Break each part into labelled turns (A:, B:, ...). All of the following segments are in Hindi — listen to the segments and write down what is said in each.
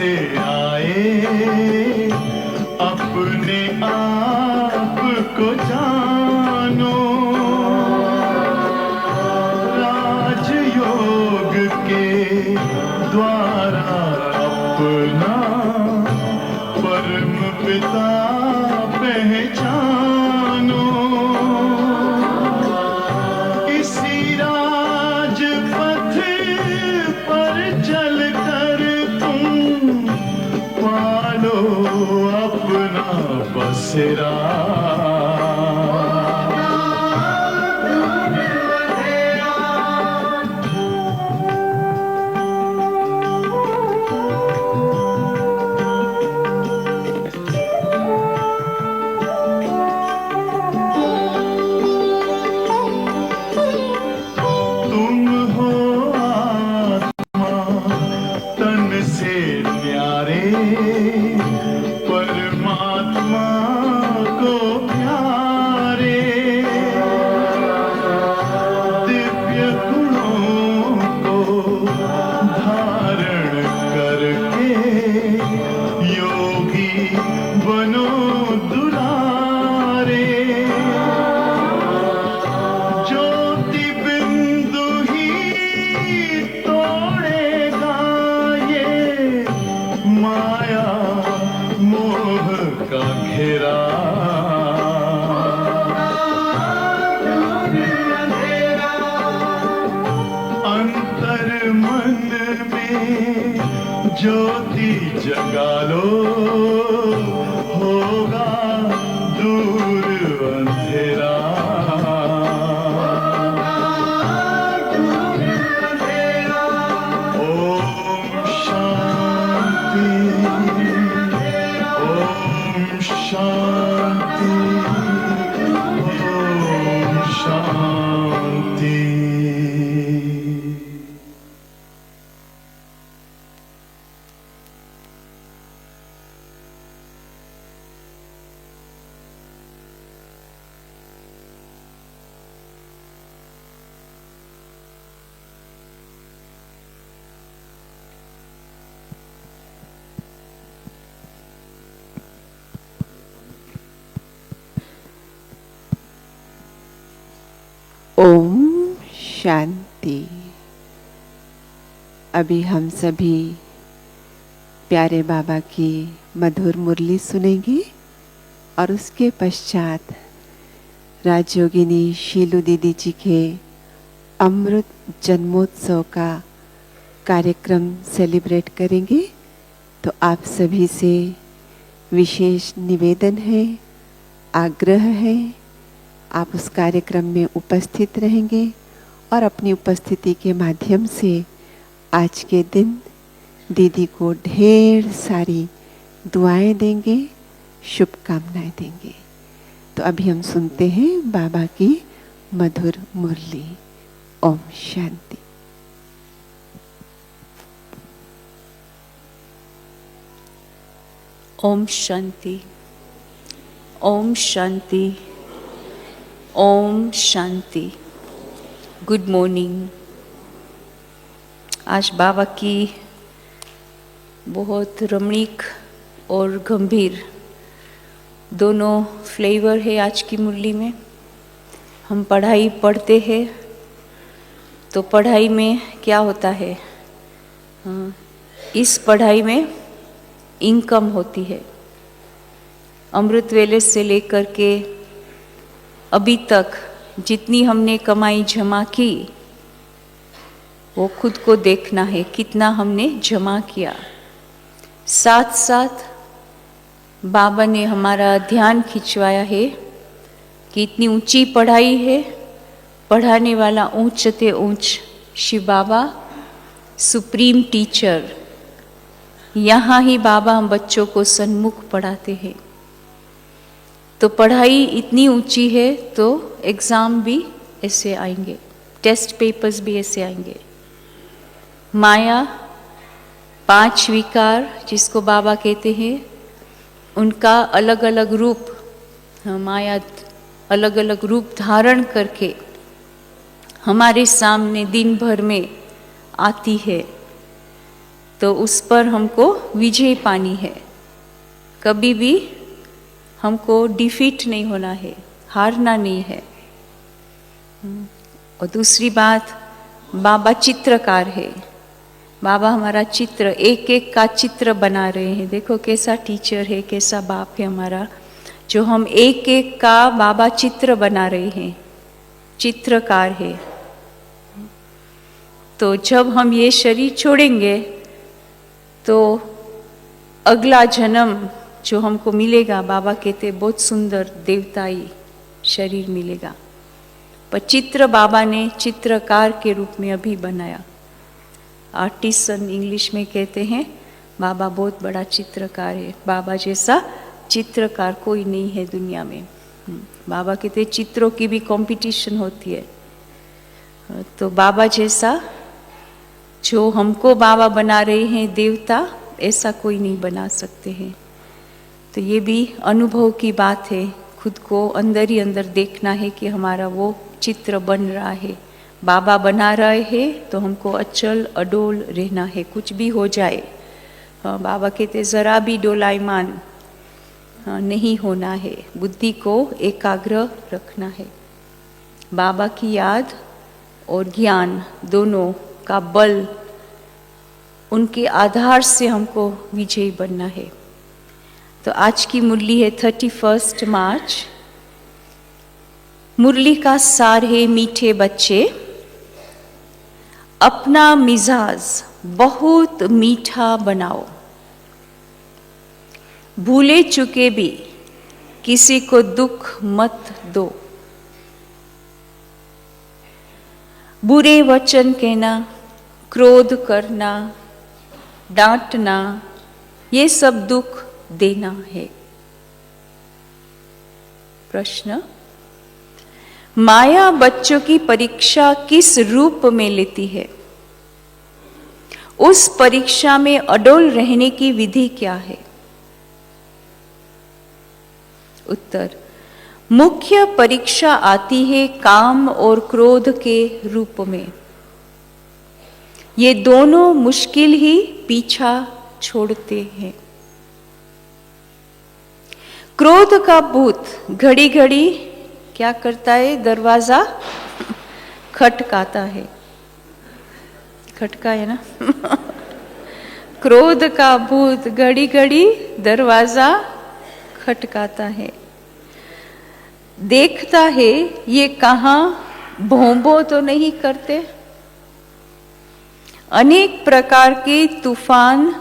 A: से आए, अपने आप को जानो, राजयोग के द्वारा अपना परम पिता पहचानो। इसी राजपथ पर चलकर तुम पालो अपना बसेरा। परमात्मा को प्यारे, दिव्य गुणों को धारण करके योगी बनो दुलारे। ज्योति बिंदु ही तोड़ेगा ये माया मोह का घेरा। अंतर मन में ज्योति जगा लो, होगा दूर अंधेरा। ओम शांति, ओम शांति, ओम शांति।
B: ओम शांति। अभी हम सभी प्यारे बाबा की मधुर मुरली सुनेंगे और उसके पश्चात राजयोगिनी शीलू दीदी जी के अमृत जन्मोत्सव का कार्यक्रम सेलिब्रेट करेंगे। तो आप सभी से विशेष निवेदन है, आग्रह है, आप उस कार्यक्रम में उपस्थित रहेंगे और अपनी उपस्थिति के माध्यम से आज के दिन दीदी को ढेर सारी दुआएं देंगे, शुभकामनाएं देंगे। तो अभी हम सुनते हैं बाबा की मधुर मुरली। ओम शांति।
C: ओम शांति, ओम शांति, ओम शांति। Good morning. आज बाबा की बहुत रमणीक और गंभीर दोनों फ्लेवर है आज की मुरली में। हम पढ़ाई पढ़ते हैं तो पढ़ाई में क्या होता है, इस पढ़ाई में इनकम होती है। अमृत वेले से लेकर के अभी तक जितनी हमने कमाई जमा की वो खुद को देखना है, कितना हमने जमा किया। साथ साथ बाबा ने हमारा ध्यान खिंचवाया है कि इतनी ऊंची पढ़ाई है, पढ़ाने वाला ऊंच ते ऊंच शिव बाबा सुप्रीम टीचर। यहाँ ही बाबा हम बच्चों को सन्मुख पढ़ाते हैं। तो पढ़ाई इतनी ऊंची है तो एग्ज़ाम भी ऐसे आएंगे, टेस्ट पेपर्स भी ऐसे आएंगे। माया, 5 विकार जिसको बाबा कहते हैं, उनका अलग अलग रूप, माया अलग अलग रूप धारण करके हमारे सामने दिन भर में आती है। तो उस पर हमको विजय पानी है, कभी भी हमको डिफीट नहीं होना है, हारना नहीं है। और दूसरी बात, बाबा चित्रकार है। बाबा हमारा चित्र, एक एक का चित्र बना रहे हैं। देखो कैसा टीचर है, कैसा बाप है हमारा, जो हम एक एक का बाबा चित्र बना रहे हैं, चित्रकार है। तो जब हम ये शरीर छोड़ेंगे तो अगला जन्म जो हमको मिलेगा, बाबा कहते बहुत सुंदर देवताई शरीर मिलेगा। पर चित्र बाबा ने चित्रकार के रूप में अभी बनाया। आर्टिसन इंग्लिश में कहते हैं, बाबा बहुत बड़ा चित्रकार है। बाबा जैसा चित्रकार कोई नहीं है दुनिया में। बाबा कहते चित्रों की भी कंपटीशन होती है, तो बाबा जैसा जो हमको बाबा बना रहे हैं देवता, ऐसा कोई नहीं बना सकते हैं। तो ये भी अनुभव की बात है, खुद को अंदर ही अंदर देखना है कि हमारा वो चित्र बन रहा है, बाबा बना रहे हैं, तो हमको अचल अडोल रहना है, कुछ भी हो जाए। बाबा कहते जरा भी डोलायमान नहीं होना है, बुद्धि को एकाग्र रखना है। बाबा की याद और ज्ञान दोनों का बल, उनके आधार से हमको विजयी बनना है। तो आज की मुरली है 31 मार्च। मुरली का सार है, मीठे बच्चे अपना मिजाज बहुत मीठा बनाओ, भूले चुके भी किसी को दुख मत दो, बुरे वचन कहना, क्रोध करना, डांटना, ये सब दुख देना है। प्रश्न, माया बच्चों की परीक्षा किस रूप में लेती है? उस परीक्षा में अडोल रहने की विधि क्या है? उत्तर, मुख्य परीक्षा आती है काम और क्रोध के रूप में। ये दोनों मुश्किल ही पीछा छोड़ते हैं। क्रोध का भूत घड़ी घड़ी क्या करता है? दरवाजा खटकाता है, खटका है ना क्रोध का भूत घड़ी घड़ी दरवाजा खटकाता है, देखता है ये कहाँ भोंबो तो नहीं करते। अनेक प्रकार के तूफान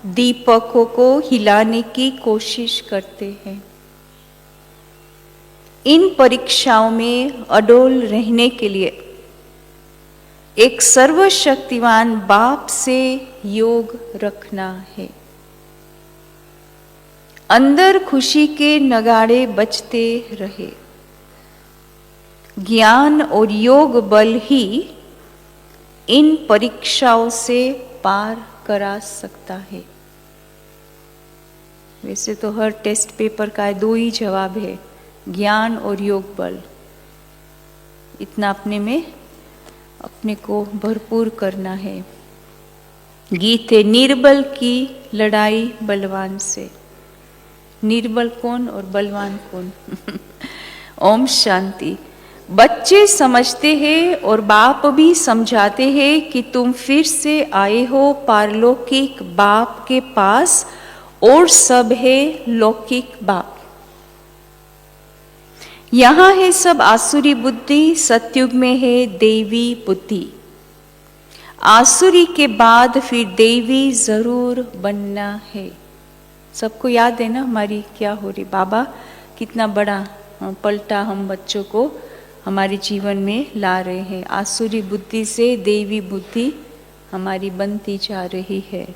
C: दीपकों को हिलाने की कोशिश करते हैं। इन परीक्षाओं में अडोल रहने के लिए एक सर्वशक्तिमान बाप से योग रखना है। अंदर खुशी के नगाड़े बजते रहे। ज्ञान और योग बल ही इन परीक्षाओं से पार करा सकता है। वैसे तो हर टेस्ट पेपर का 2 ही जवाब है, ज्ञान और योग बल। इतना अपने में अपने को भरपूर करना है। गीत है, निर्बल की लड़ाई बलवान से। निर्बल कौन और बलवान कौन? ओम शांति। बच्चे समझते हैं और बाप भी समझाते हैं कि तुम फिर से आए हो पारलौकिक बाप के पास और सब है लौकिक बाप। यहाँ है सब आसुरी बुद्धि, सतयुग में है देवी बुद्धि। आसुरी के बाद फिर देवी जरूर बनना है। सबको याद है ना हमारी क्या हो रही? बाबा कितना बड़ा पलटा हम बच्चों को हमारे जीवन में ला रहे हैं। आसुरी बुद्धि से देवी बुद्धि हमारी बनती जा रही है।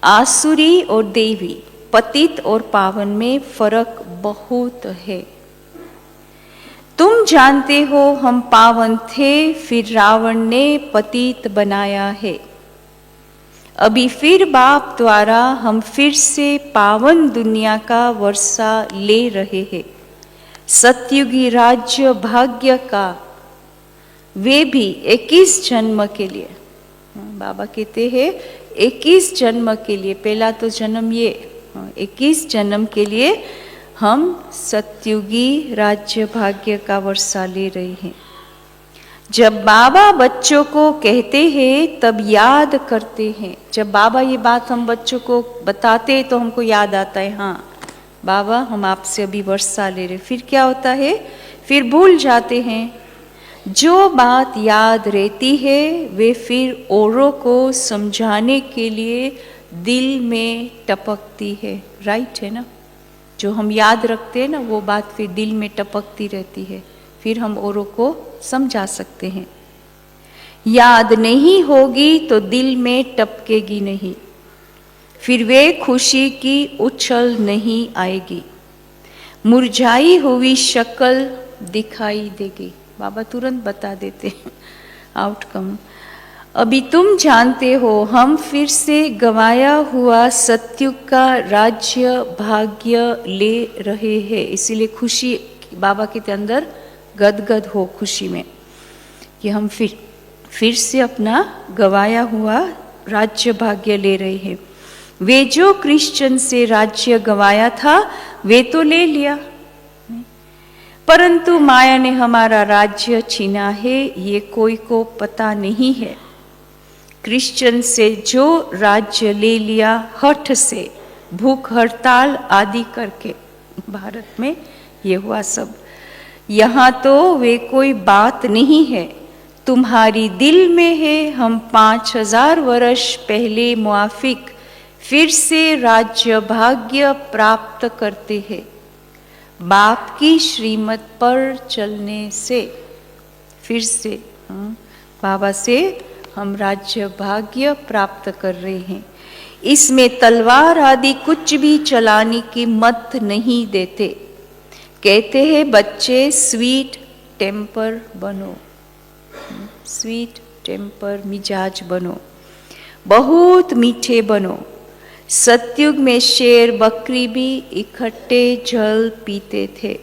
C: आसुरी और देवी, पतित और पावन में फर्क बहुत है। तुम जानते हो हम पावन थे, फिर रावण ने पतित बनाया है। अभी फिर बाप द्वारा हम फिर से पावन दुनिया का वर्षा ले रहे हैं। सतयुगी राज्य भाग्य का, वे भी 21 जन्म के लिए। बाबा कहते हैं 21 जन्म के लिए, पहला तो जन्म ये, 21 जन्म के लिए हम सत्युगी राज्य भाग्य का वर्षा ले रहे हैं। जब बाबा बच्चों को कहते हैं तब याद करते हैं। जब बाबा ये बात हम बच्चों को बताते हैं तो हमको याद आता है, हाँ बाबा हम आपसे अभी वर्षा ले रहे। फिर क्या होता है, फिर भूल जाते हैं। जो बात याद रहती है वे फिर औरों को समझाने के लिए दिल में टपकती है। राइट है ना, जो हम याद रखते हैं ना वो बात फिर दिल में टपकती रहती है, फिर हम औरों को समझा सकते हैं। याद नहीं होगी तो दिल में टपकेगी नहीं, फिर वे खुशी की उछल नहीं आएगी, मुरझाई हुई शक्ल दिखाई देगी। बाबा तुरंत बता देते हैं आउटकम। अभी तुम जानते हो हम फिर से गवाया हुआ सत्युग का राज्य भाग्य ले रहे हैं, इसीलिए खुशी बाबा के अंदर गदगद हो खुशी में कि हम फिर से अपना गवाया हुआ राज्य भाग्य ले रहे हैं। वे जो क्रिश्चियन से राज्य गवाया था वे तो ले लिया, परंतु माया ने हमारा राज्य छीना है, ये कोई को पता नहीं है। क्रिश्चियन से जो राज्य ले लिया हठ से, भूख हड़ताल आदि करके, भारत में ये हुआ सब। यहाँ तो वे कोई बात नहीं है, तुम्हारी दिल में है। हम 5000 वर्ष पहले मुआफिक फिर से राज्य भाग्य प्राप्त करते हैं, बाप की श्रीमत पर चलने से। फिर से बाबा से हम राज्य भाग्य प्राप्त कर रहे हैं। इसमें तलवार आदि कुछ भी चलाने की मत नहीं देते। कहते हैं बच्चे स्वीट टेम्पर बनो, स्वीट टेम्पर मिजाज बनो, बहुत मीठे बनो। सतयुग में शेर बकरी भी इकट्ठे जल पीते थे,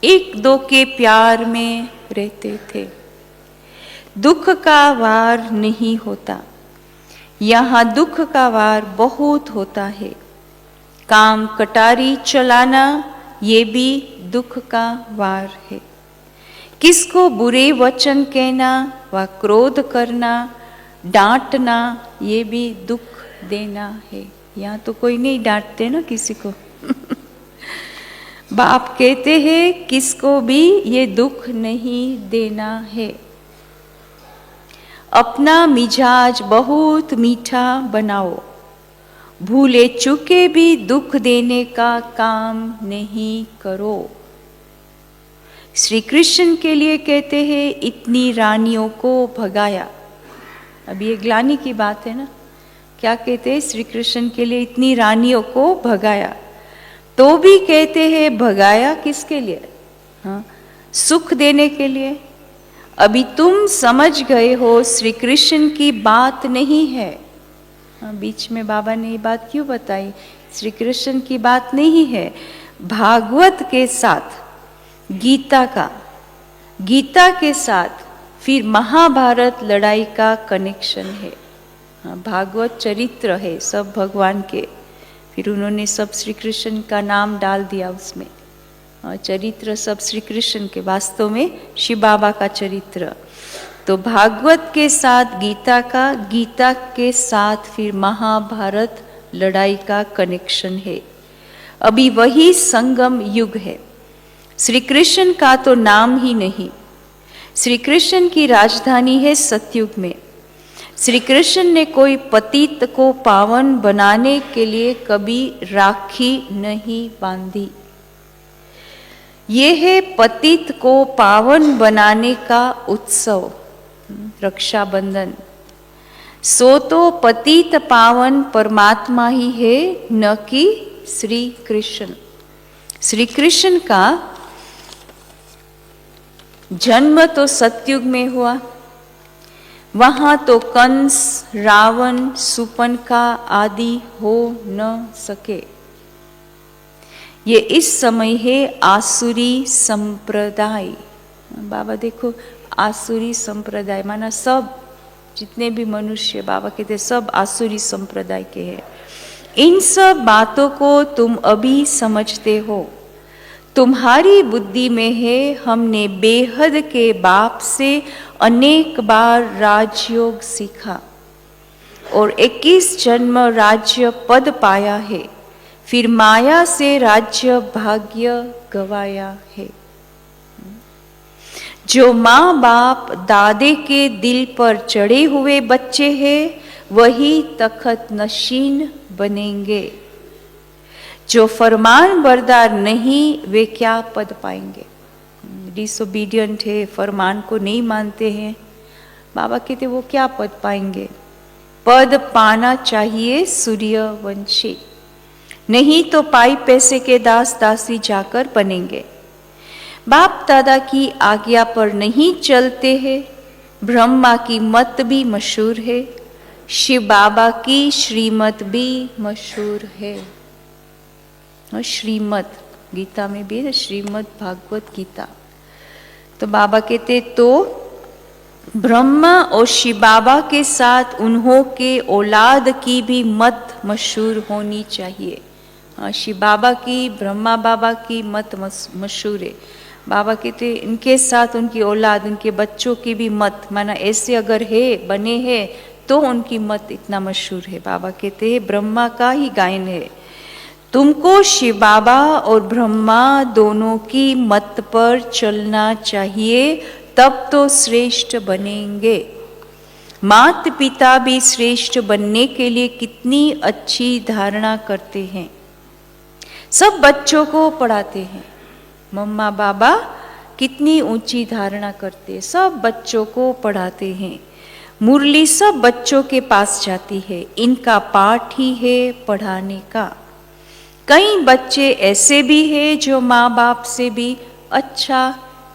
C: एक दो के प्यार में रहते थे। दुख का वार नहीं होता, यहाँ दुख का वार बहुत होता है। काम कटारी चलाना ये भी दुख का वार है। किसको बुरे वचन कहना व क्रोध करना, डांटना ये भी दुख देना है। यहाँ तो कोई नहीं डांटते ना किसी को बाप कहते हैं किसको भी ये दुख नहीं देना है। अपना मिजाज बहुत मीठा बनाओ, भूले चुके भी दुख देने का काम नहीं करो। श्री कृष्ण के लिए कहते हैं इतनी रानियों को भगाया। अभी ये ग्लानि की बात है ना, क्या कहते हैं श्री कृष्ण के लिए इतनी रानियों को भगाया, तो भी कहते हैं भगाया किसके लिए? हाँ, सुख देने के लिए। अभी तुम समझ गए हो श्री कृष्ण की बात नहीं है। हाँ, बीच में बाबा ने ये बात क्यों बताई? श्री कृष्ण की बात नहीं है, भागवत के साथ गीता के साथ फिर महाभारत लड़ाई का कनेक्शन है। हाँ, भागवत चरित्र है सब भगवान के, फिर उन्होंने सब श्री कृष्ण का नाम डाल दिया उसमें। चरित्र सब श्री कृष्ण के, वास्तव में शिव बाबा का चरित्र। तो भागवत के साथ गीता के साथ फिर महाभारत लड़ाई का कनेक्शन है। अभी वही संगम युग है। श्री कृष्ण का तो नाम ही नहीं। श्री कृष्ण की राजधानी है सतयुग में। श्री कृष्ण ने कोई पतित को पावन बनाने के लिए कभी राखी नहीं बांधी। ये है पतित को पावन बनाने का उत्सव, रक्षाबंधन। सो तो पतित पावन परमात्मा ही है, न कि श्री कृष्ण। श्री कृष्ण का जन्म तो सतयुग में हुआ, वहां तो कंस, रावण, सुपनका आदि हो न सके। ये इस समय है आसुरी संप्रदाय। बाबा देखो, आसुरी संप्रदाय माना सब जितने भी मनुष्य बाबा कहते सब आसुरी संप्रदाय के हैं। इन सब बातों को तुम अभी समझते हो, तुम्हारी बुद्धि में है। हमने बेहद के बाप से अनेक बार राजयोग सीखा और 21 जन्म राज्य पद पाया है, फिर माया से राज्य भाग्य गवाया है। जो माँ बाप दादे के दिल पर चढ़े हुए बच्चे हैं वही तखत नशीन बनेंगे। जो फरमान बरदार नहीं वे क्या पद पाएंगे। डिसोबीडियंट है, फरमान को नहीं मानते हैं, बाबा कहते वो क्या पद पाएंगे। पद पाना चाहिए सूर्यवंशी, नहीं तो पाई पैसे के दास दासी जाकर बनेंगे। बाप दादा की आज्ञा पर नहीं चलते हैं। ब्रह्मा की मत भी मशहूर है, शिव बाबा की श्रीमत भी मशहूर है। और श्रीमत गीता में भी है, श्रीमद भागवत गीता। तो बाबा कहते तो ब्रह्मा और शिव बाबा के साथ उन्हों के औलाद की भी मत मशहूर होनी चाहिए। शिव बाबा की, ब्रह्मा बाबा की मत मशहूर है। बाबा कहते इनके साथ उनकी औलाद, उनके बच्चों की भी मत, माना ऐसे अगर है बने हैं तो उनकी मत इतना मशहूर है। बाबा कहते हैं ब्रह्मा का ही गायन है, तुमको शिव बाबा और ब्रह्मा दोनों की मत पर चलना चाहिए, तब तो श्रेष्ठ बनेंगे। माता पिता भी श्रेष्ठ बनने के लिए कितनी अच्छी धारणा करते हैं, सब बच्चों को पढ़ाते हैं। मम्मा बाबा कितनी ऊंची धारणा करते हैं, सब बच्चों को पढ़ाते हैं। मुरली सब बच्चों के पास जाती है, इनका पाठ ही है पढ़ाने का। कई बच्चे ऐसे भी हैं जो माँ बाप से भी अच्छा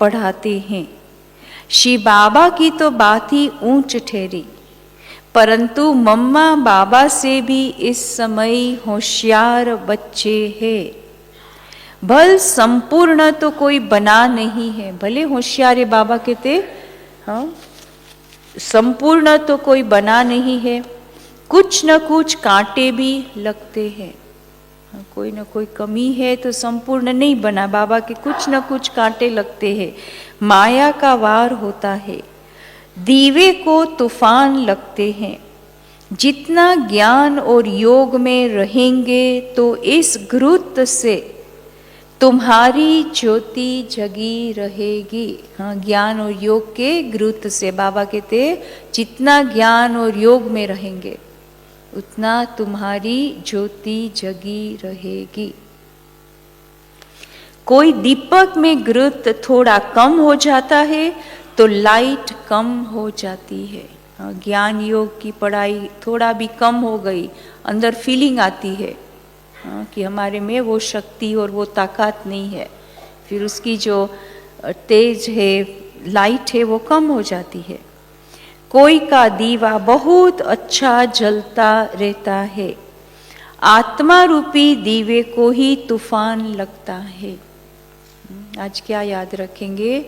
C: पढ़ाते हैं। शिव बाबा की तो बात ही ऊंच ठहरी, परंतु मम्मा बाबा से भी इस समय होशियार बच्चे हैं। भल संपूर्ण तो कोई बना नहीं है, भले होशियार बाबा कहते हाँ, संपूर्ण तो कोई बना नहीं है, कुछ न कुछ कांटे भी लगते हैं। कोई न कोई कमी है तो संपूर्ण नहीं बना, बाबा के कुछ न कुछ कांटे लगते हैं। माया का वार होता है, दीवे को तूफान लगते हैं। जितना ज्ञान और योग में रहेंगे तो इस घृत से तुम्हारी ज्योति जगी रहेगी। हाँ, ज्ञान और योग के घृत से बाबा कहते जितना ज्ञान और योग में रहेंगे उतना तुम्हारी ज्योति जगी रहेगी। कोई दीपक में घृत थोड़ा कम हो जाता है तो लाइट कम हो जाती है। ज्ञान योग की पढ़ाई थोड़ा भी कम हो गई, अंदर फीलिंग आती है कि हमारे में वो शक्ति और वो ताकत नहीं है, फिर उसकी जो तेज है, लाइट है, वो कम हो जाती है। कोई का दीवा बहुत अच्छा जलता रहता है, आत्मा रूपी दीवे को ही तूफान लगता है। आज क्या याद रखेंगे?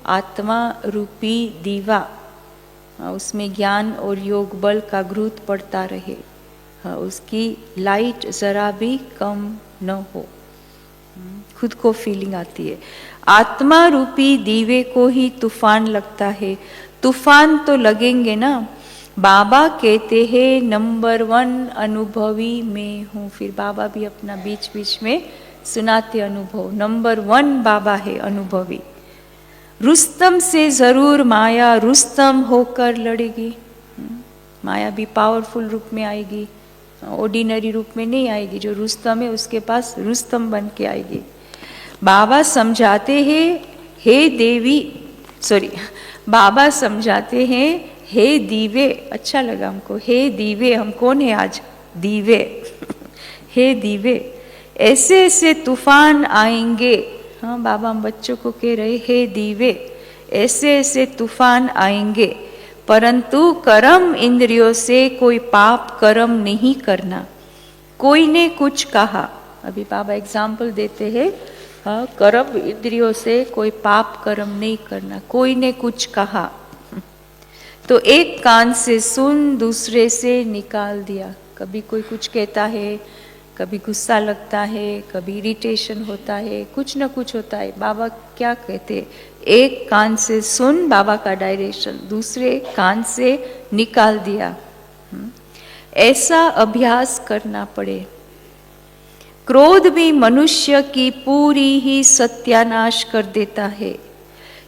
C: आत्मा रूपी दीवा, उसमें ज्ञान और योग बल का घृत पड़ता रहे, उसकी लाइट जरा भी कम न हो, खुद को फीलिंग आती है। आत्मा रूपी दीवे को ही तूफान लगता है। तूफान तो लगेंगे ना। बाबा कहते हैं नंबर 1 अनुभवी मैं हूँ। फिर बाबा भी अपना बीच बीच में सुनाते अनुभव। नंबर 1 बाबा है अनुभवी। रुस्तम से जरूर माया रुस्तम होकर लड़ेगी। माया भी पावरफुल रूप में आएगी, ऑर्डिनरी रूप में नहीं आएगी। जो रुस्तम है उसके पास रुस्तम बन के आएगी। बाबा समझाते हैं हे देवी, बाबा समझाते हैं हे दीवे। अच्छा लगा हमको, हे दीवे। हम कौन है आज? दीवे। हे दीवे, ऐसे ऐसे तूफान आएंगे। हाँ, बाबा हम बच्चों को कह रहे हे दीवे, ऐसे ऐसे तूफान आएंगे, परंतु कर्म इंद्रियों से कोई पाप कर्म नहीं करना। कोई ने कुछ कहा, अभी बाबा एग्जाम्पल देते हैं, हाँ, कर्म इंद्रियों से कोई पाप कर्म नहीं करना। कोई ने कुछ कहा, तो एक कान से सुन, दूसरे से निकाल दिया। कभी कोई कुछ कहता है, कभी गुस्सा लगता है, कभी इरिटेशन होता है, कुछ ना कुछ होता है। बाबा क्या कहते, एक कान से सुन बाबा का डायरेक्शन, दूसरे कान से निकाल दिया। ऐसा अभ्यास करना पड़े। क्रोध भी मनुष्य की पूरी ही सत्यानाश कर देता है।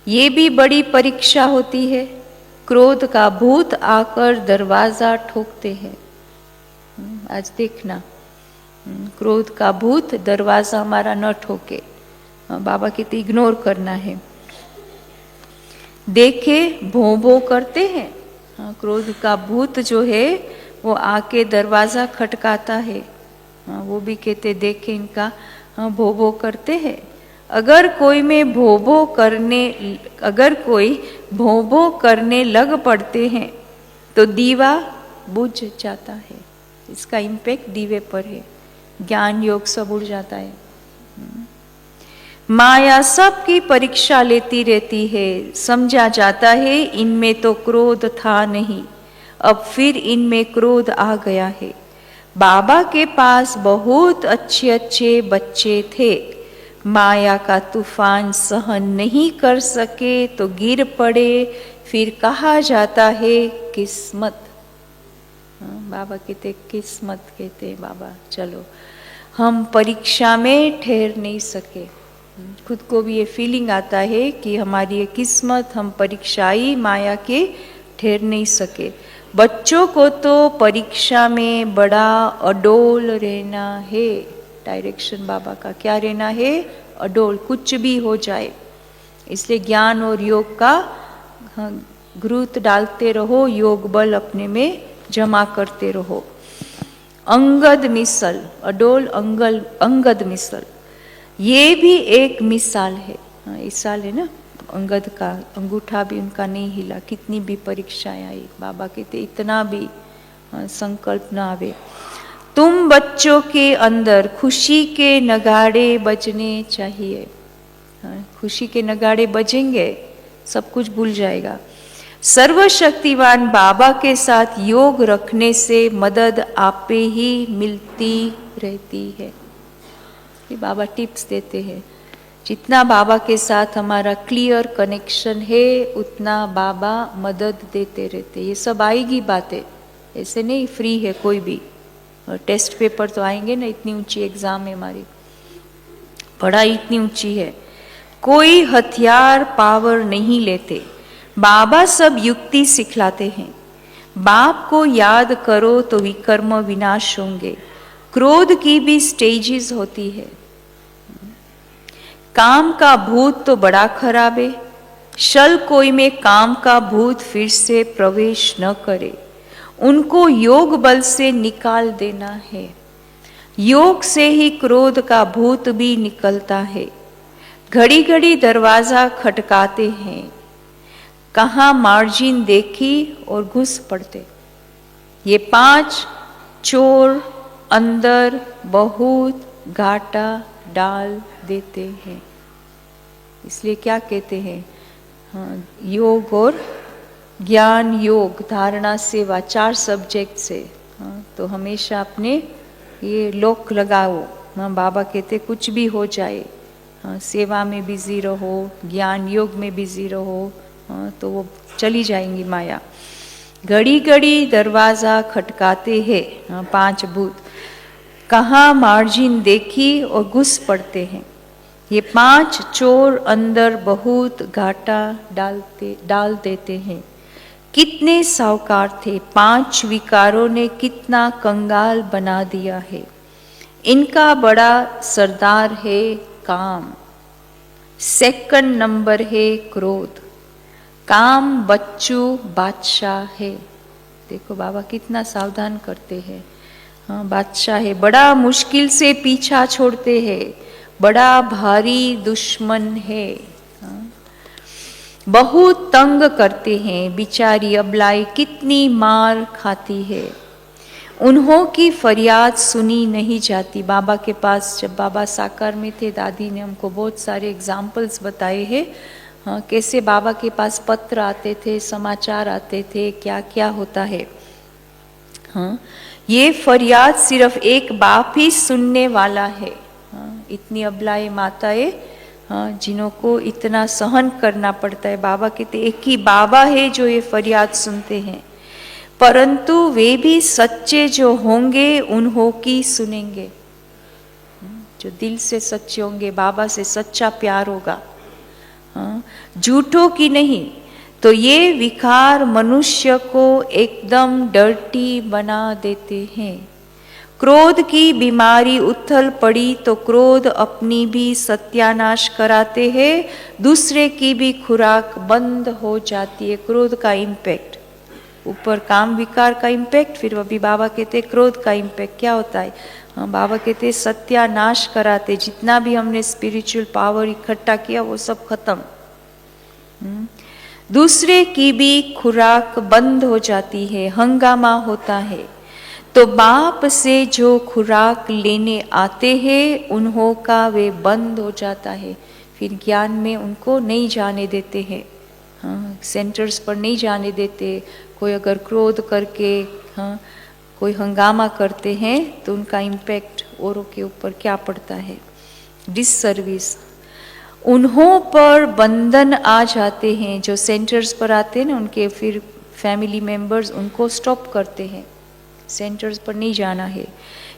C: ये भी बड़ी परीक्षा होती है। क्रोध का भूत आकर दरवाजा ठोकते हैं। आज देखना, क्रोध का भूत दरवाजा हमारा न ठोके। बाबा कहते इग्नोर करना है। देखे भों भों करते हैं। क्रोध का भूत जो है वो आके दरवाजा खटकाता है। वो भी कहते देखे इनका भो भो करते हैं। अगर कोई भो भो करने लग पड़ते हैं तो दीवा बुझ जाता है। इसका इम्पैक्ट दीवे पर है। ज्ञान योग सब उड़ जाता है। माया सबकी परीक्षा लेती रहती है। समझा जाता है इनमें तो क्रोध था नहीं, अब फिर इनमें क्रोध आ गया है। बाबा के पास बहुत अच्छे अच्छे बच्चे थे, माया का तूफान सहन नहीं कर सके तो गिर पड़े, फिर कहा जाता है किस्मत। बाबा कहते किस्मत, कहते बाबा चलो हम परीक्षा में ठहर नहीं सके। खुद को भी ये फीलिंग आता है कि हमारी ये किस्मत, हम परीक्षाई माया के ठहर नहीं सके। बच्चों को तो परीक्षा में बड़ा अडोल रहना है। डायरेक्शन बाबा का क्या रहना है? अडोल, कुछ भी हो जाए। इसलिए ज्ञान और योग का गुरुत्व डालते रहो, योग बल अपने में जमा करते रहो। अंगद मिसल, अडोल अंगद मिसल, ये भी एक मिसाल है। इस साल है ना, अंगद का अंगूठा भी उनका नहीं हिला, कितनी भी परीक्षाएं आई। बाबा कहते इतना भी संकल्प न आवे। तुम बच्चों के अंदर खुशी के नगाड़े बजने चाहिए। खुशी के नगाड़े बजेंगे, सब कुछ भूल जाएगा। सर्वशक्तिवान बाबा के साथ योग रखने से मदद आपे ही मिलती रहती है। ये बाबा टिप्स देते हैं। जितना बाबा के साथ हमारा क्लियर कनेक्शन है, उतना बाबा मदद देते रहते। ये सब आएगी बातें, ऐसे नहीं फ्री है कोई भी। और टेस्ट पेपर तो आएंगे ना, इतनी ऊंची एग्जाम है हमारी, पढ़ाई इतनी ऊंची है। कोई हथियार पावर नहीं लेते, बाबा सब युक्ति सिखलाते हैं। बाप को याद करो तो विकर्म विनाश होंगे। क्रोध की भी स्टेजेस होती है। काम का भूत तो बड़ा खराब है। शल कोई में काम का भूत फिर से प्रवेश न करे, उनको योग बल से निकाल देना है। योग से ही क्रोध का भूत भी निकलता है। घड़ी घड़ी दरवाजा खटकाते हैं, कहाँ मार्जिन देखी और घुस पड़ते। ये 5 चोर अंदर बहुत घाटा डाल देते हैं। इसलिए क्या कहते हैं, योग और ज्ञान योग धारणा सेवा 4 सब्जेक्ट से। तो हमेशा अपने ये लॉक लगाओ। बाबा कहते कुछ भी हो जाए, सेवा में बिजी रहो, ज्ञान योग में बिजी रहो, तो वो चली जाएंगी माया। घड़ी घड़ी दरवाजा खटकाते हैं 5 भूत, कहाँ मार्जिन देखी और घुस पड़ते हैं। ये 5 चोर अंदर बहुत घाटा डाल देते हैं। कितने साहूकार थे, 5 विकारों ने कितना कंगाल बना दिया है। इनका बड़ा सरदार है काम, सेकंड नंबर है क्रोध। काम बच्चू बादशाह है। देखो बाबा कितना सावधान करते हैं। बादशाह है, बड़ा मुश्किल से पीछा छोड़ते हैं, बड़ा भारी दुश्मन है। बहुत तंग करते हैं, बिचारी अबलाई कितनी मार खाती है। उन्हों की फरियाद सुनी नहीं जाती। बाबा के पास जब बाबा साकार में थे, दादी ने हमको बहुत सारे एग्जाम्पल्स बताए हैं। हाँ, कैसे बाबा के पास पत्र आते थे, समाचार आते थे, क्या क्या होता है। हाँ, ये फरियाद सिर्फ एक बाप ही सुनने वाला है। हाँ, इतनी अबलाएं माताएं, हाँ, जिन्हों को इतना सहन करना पड़ता है। बाबा कहते एक ही बाबा है जो ये फरियाद सुनते हैं, परंतु वे भी सच्चे जो होंगे उन्हों की सुनेंगे। जो दिल से सच्चे होंगे, बाबा से सच्चा प्यार होगा, हाँ, झूठों की नहीं। तो ये विकार मनुष्य को एकदम डर्टी बना देते हैं। क्रोध की बीमारी उथल पड़ी तो क्रोध अपनी भी सत्यानाश कराते हैं, दूसरे की भी खुराक बंद हो जाती है। क्रोध का इम्पैक्ट, ऊपर काम विकार का इम्पैक्ट, फिर अभी बाबा कहते क्रोध का इम्पैक्ट क्या होता है। हाँ, बाबा कहते सत्यानाश कराते, जितना भी हमने स्पिरिचुअल पावर इकट्ठा किया वो सब खत्म। दूसरे की भी खुराक बंद हो जाती है, हंगामा होता है। तो बाप से जो खुराक लेने आते हैं उन्हों का वे बंद हो जाता है, फिर ज्ञान में उनको नहीं जाने देते हैं। हाँ, सेंटर्स पर नहीं जाने देते। कोई अगर क्रोध करके, हाँ, कोई हंगामा करते हैं तो उनका इम्पैक्ट औरों के ऊपर क्या पड़ता है, डिससर्विस। उन्हों पर बंधन आ जाते हैं। जो सेंटर्स पर आते हैं ना, उनके फिर फैमिली मेंबर्स उनको स्टॉप करते हैं, सेंटर्स पर नहीं जाना है।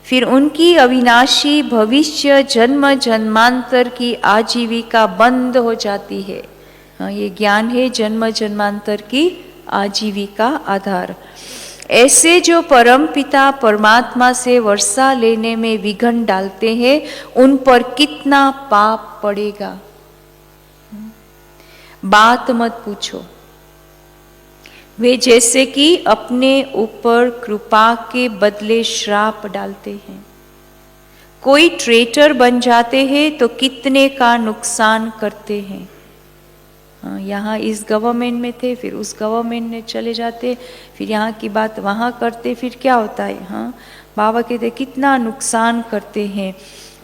C: फिर उनकी अविनाशी भविष्य जन्म जन्मांतर की आजीविका बंद हो जाती है। हाँ, ये ज्ञान है जन्म जन्मांतर की आजीविका आधार। ऐसे जो परम पिता परमात्मा से वर्षा लेने में विघ्न डालते हैं, उन पर कितना पाप पड़ेगा। बात मत पूछो। वे जैसे कि अपने ऊपर कृपा के बदले श्राप डालते हैं। कोई ट्रेटर बन जाते हैं तो कितने का नुकसान करते हैं। यहाँ इस गवर्नमेंट में थे, फिर उस गवर्नमेंट में चले जाते, फिर यहाँ की बात वहाँ करते, फिर क्या होता है। हाँ, बाबा कहते कितना नुकसान करते हैं।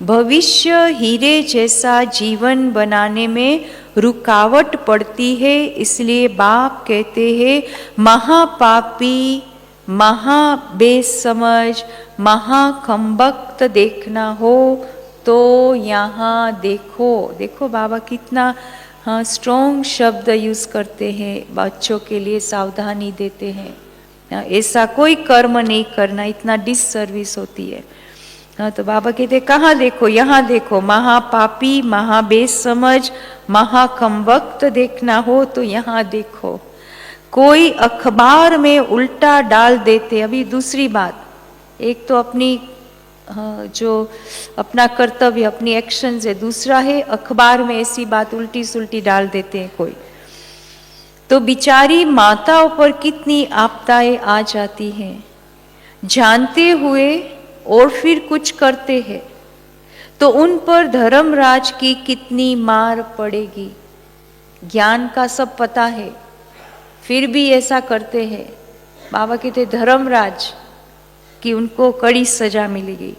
C: भविष्य हीरे जैसा जीवन बनाने में रुकावट पड़ती है, इसलिए बाप कहते हैं महापापी, महाबेसमझ, महाखंबक्त देखना हो तो यहाँ देखो। देखो बाबा कितना, हाँ, स्ट्रॉन्ग शब्द यूज करते हैं, बच्चों के लिए सावधानी देते हैं। ऐसा कोई कर्म नहीं करना, इतना डिससर्विस होती है। हाँ, तो बाबा कहते कहाँ देखो, यहाँ देखो। महापापी, महाबेसमझ, महाकमबख्त देखना हो तो यहाँ देखो। कोई अखबार में उल्टा डाल देते। अभी दूसरी बात, एक तो अपनी जो अपना कर्तव्य, अपनी एक्शंस है, दूसरा है अखबार में ऐसी बात उल्टी सुल्टी डाल देते हैं कोई, तो बिचारी माताओं पर कितनी आपदाएं आ जाती हैं जानते हुए और फिर कुछ करते हैं, तो उन पर धर्मराज की कितनी मार पड़ेगी। ज्ञान का सब पता है, फिर भी ऐसा करते हैं। बाबा कहते धर्मराज कि उनको कड़ी सजा मिलेगी।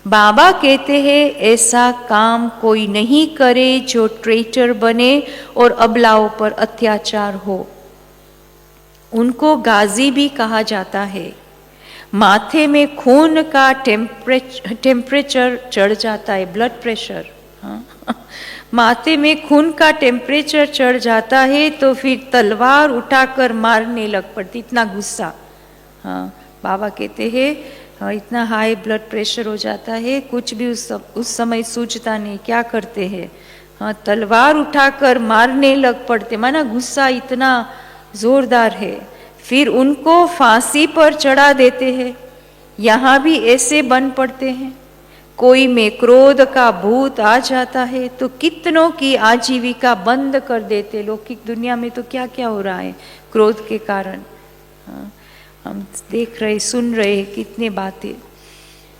C: बाबा कहते हैं ऐसा काम कोई नहीं करे जो ट्रेटर बने और अबलाओं पर अत्याचार हो। उनको गाजी भी कहा जाता है। माथे में खून का टेम्परेचर चढ़ जाता है, ब्लड प्रेशर। हाँ, माथे में खून का टेम्परेचर चढ़ जाता है तो फिर तलवार उठाकर मारने लग पड़ती, इतना गुस्सा। हाँ, बाबा कहते हैं हाँ, इतना हाई ब्लड प्रेशर हो जाता है, कुछ भी उस समय सूझता नहीं, क्या करते हैं। हाँ, तलवार उठाकर मारने लग पड़ते, माना गुस्सा इतना जोरदार है। फिर उनको फांसी पर चढ़ा देते हैं। यहाँ भी ऐसे बन पड़ते हैं। कोई में क्रोध का भूत आ जाता है तो कितनों की आजीविका बंद कर देते। लौकिक दुनिया में तो क्या क्या हो रहा है क्रोध के कारण। हाँ, हम देख रहे, सुन रहे कितने बातें।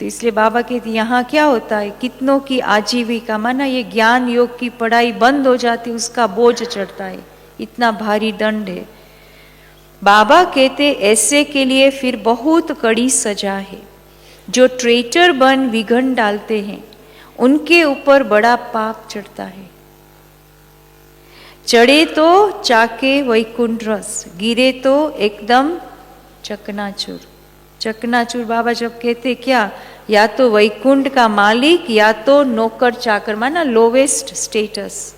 C: तो इसलिए बाबा कहते यहाँ क्या होता है, कितनों की आजीविका, माना ये ज्ञान योग की पढ़ाई बंद हो जाती, उसका बोझ चढ़ता है, इतना भारी दंड है। बाबा कहते ऐसे के लिए फिर बहुत कड़ी सजा है। जो ट्रेटर बन विघन डालते हैं उनके ऊपर बड़ा पाप चढ़ता है। चढ़े तो चाके वैकुंठ रस, गिरे तो एकदम चकनाचूर। चकनाचूर बाबा जब कहते क्या, या तो वैकुंठ का मालिक या तो नौकर चाकर, माना लोवेस्ट स्टेटस।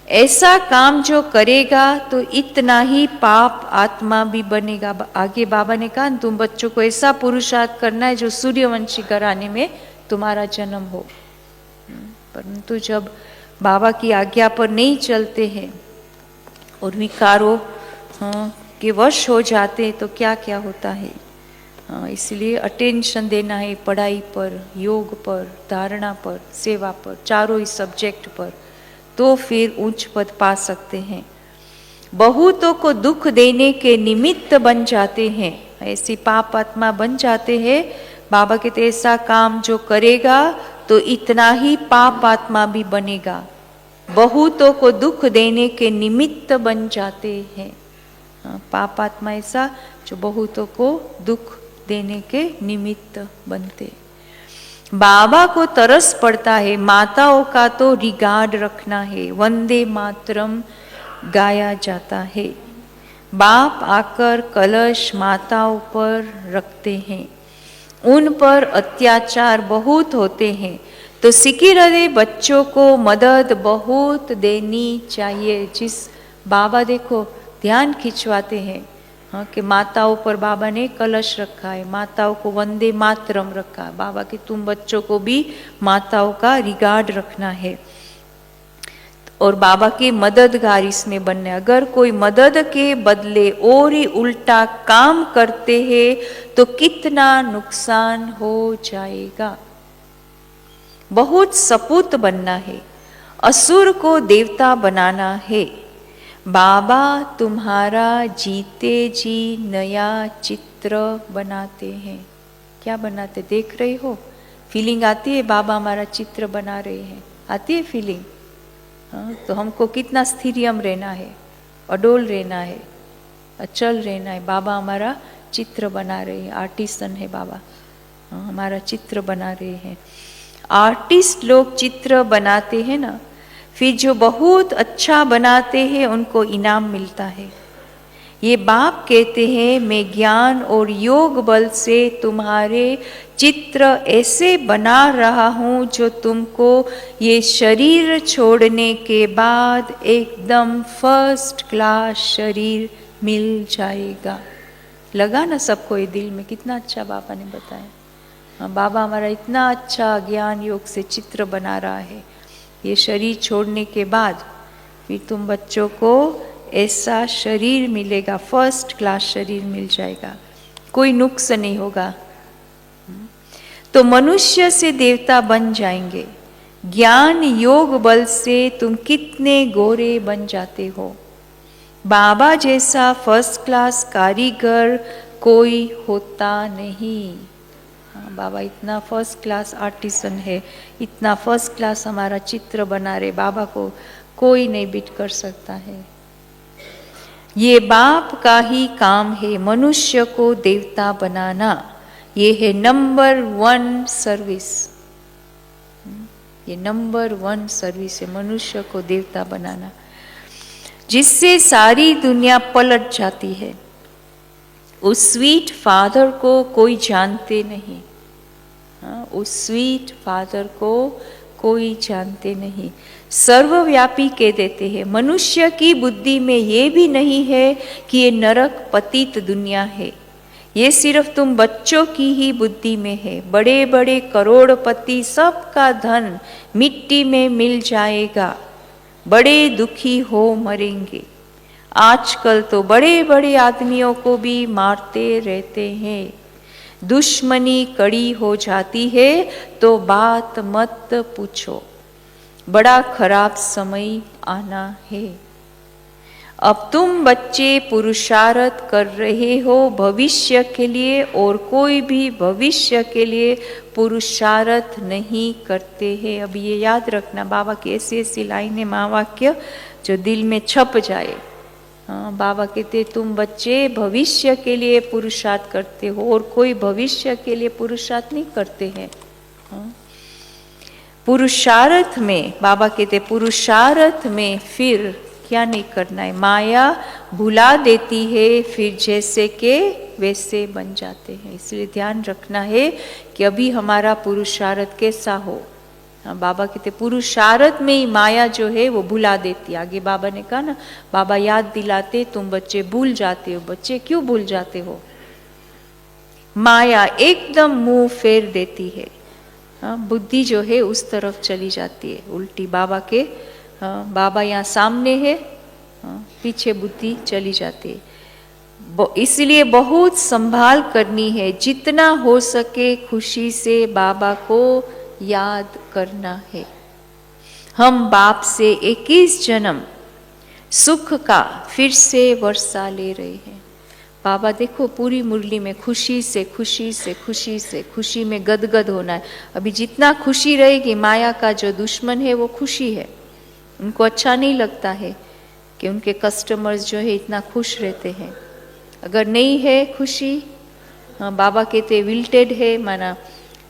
C: ऐसा काम जो करेगा तो इतना ही पाप आत्मा भी बनेगा। आगे बाबा ने कहा तुम बच्चों को ऐसा पुरुषार्थ करना है जो सूर्यवंशी घराने में तुम्हारा जन्म हो। परंतु जब बाबा की आज्ञा पर नहीं चलते हैं और विकारों के वश हो जाते हैं तो क्या क्या होता है। इसलिए अटेंशन देना है पढ़ाई पर, योग पर, धारणा पर, सेवा पर, चारों ही सब्जेक्ट पर, तो फिर उच्च पद पा सकते हैं। बहुतों को दुख देने के निमित्त बन जाते हैं, ऐसी पाप आत्मा बन जाते हैं। बाबा कहते ऐसा काम जो करेगा तो इतना ही पाप आत्मा भी बनेगा। बहुतों को दुख देने के निमित्त बन जाते हैं। पाप आत्मा ऐसा जो बहुतों को दुख देने के निमित्त बनते। बाबा को तरस पड़ता है, माताओं का तो रिगार्ड रखना है, वंदे मातरम गाया जाता है। बाप आकर कलश माताओं पर रखते हैं, उन पर अत्याचार बहुत होते हैं, तो सिक्के हृदय बच्चों को मदद बहुत देनी चाहिए। जिस बाबा देखो ध्यान खिंचवाते हैं कि माताओं पर बाबा ने कलश रखा है, माताओं को वंदे मातरम रखा है। बाबा कि तुम बच्चों को भी माताओं का रिगार्ड रखना है और बाबा के मददगार इसमें बनने। अगर कोई मदद के बदले और ही उल्टा काम करते हैं तो कितना नुकसान हो जाएगा। बहुत सपूत बनना है, असुर को देवता बनाना है। बाबा तुम्हारा जीते जी नया चित्र बनाते हैं। क्या बनाते देख रहे हो? फीलिंग आती है बाबा हमारा चित्र बना रहे हैं? आती है फीलिंग? तो हमको कितना स्थिरियम रहना है, अडोल रहना है, अचल रहना है। बाबा हमारा चित्र बना रहे हैं, आर्टिसन है बाबा, हमारा चित्र बना रहे हैं। आर्टिस्ट लोग चित्र बनाते हैं ना, फिर जो बहुत अच्छा बनाते हैं उनको इनाम मिलता है। ये बाप कहते हैं मैं ज्ञान और योग बल से तुम्हारे चित्र ऐसे बना रहा हूँ जो तुमको ये शरीर छोड़ने के बाद एकदम फर्स्ट क्लास शरीर मिल जाएगा। लगा ना सबको ये दिल में? कितना अच्छा बाबा ने बताया। हाँ, बाबा हमारा इतना अच्छा ज्ञान योग से चित्र बना रहा है। ये शरीर छोड़ने के बाद फिर तुम बच्चों को ऐसा शरीर मिलेगा, फर्स्ट क्लास शरीर मिल जाएगा, कोई नुक्स नहीं होगा। तो मनुष्य से देवता बन जाएंगे। ज्ञान योग बल से तुम कितने गोरे बन जाते हो। बाबा जैसा फर्स्ट क्लास कारीगर कोई होता नहीं। बाबा इतना फर्स्ट क्लास आर्टिसन है, इतना फर्स्ट क्लास हमारा चित्र बना रहे, बाबा को कोई नहीं बीट कर सकता है। ये बाप का ही काम है मनुष्य को देवता बनाना। ये है नंबर 1 सर्विस। ये नंबर 1 सर्विस है मनुष्य को देवता बनाना, जिससे सारी दुनिया पलट जाती है। उस स्वीट फादर को कोई जानते नहीं। उस स्वीट फादर को कोई जानते नहीं। सर्वव्यापी कह देते हैं। मनुष्य की बुद्धि में ये भी नहीं है कि ये नरक पतित दुनिया है। ये सिर्फ तुम बच्चों की ही बुद्धि में है। बड़े बड़े करोड़पति सबका धन मिट्टी में मिल जाएगा, बड़े दुखी हो मरेंगे। आजकल तो बड़े बड़े आदमियों को भी मारते रहते हैं। दुश्मनी कड़ी हो जाती है तो बात मत पूछो, बड़ा खराब समय आना है। अब तुम बच्चे पुरुषार्थ कर रहे हो भविष्य के लिए, और कोई भी भविष्य के लिए पुरुषार्थ नहीं करते हैं। अब ये याद रखना, बाबा की ऐसी ऐसी लाइनें, महावाक्य जो दिल में छप जाए। हाँ, बाबा कहते तुम बच्चे भविष्य के लिए पुरुषार्थ करते हो और कोई भविष्य के लिए पुरुषार्थ नहीं करते हैं। हाँ। पुरुषार्थ में, बाबा कहते पुरुषार्थ में फिर क्या नहीं करना है, माया भुला देती है, फिर जैसे के वैसे बन जाते हैं। इसलिए ध्यान रखना है कि अभी हमारा पुरुषार्थ कैसा हो। हाँ, बाबा कहते पुरुषार्थ में ही माया जो है वो भुला देती है। आगे बाबा ने कहा ना, बाबा याद दिलाते तुम बच्चे भूल जाते हो। बच्चे क्यों भूल जाते हो? माया एकदम मुंह फेर देती है। हाँ, बुद्धि जो है उस तरफ चली जाती है उल्टी। बाबा के बाबा यहाँ सामने है, पीछे बुद्धि चली जाती है। इसलिए बहुत संभाल करनी है, जितना हो सके खुशी से बाबा को याद करना है। हम बाप से 21 जन्म सुख का फिर से वर्षा ले रहे हैं। बाबा देखो पूरी मुरली में खुशी से खुशी से खुशी से खुशी में गदगद होना है। अभी जितना खुशी रहेगी, माया का जो दुश्मन है वो खुशी है। उनको अच्छा नहीं लगता है कि उनके कस्टमर्स जो है इतना खुश रहते हैं। अगर नहीं है खुशी, बाबा कहते विल्टेड है, माना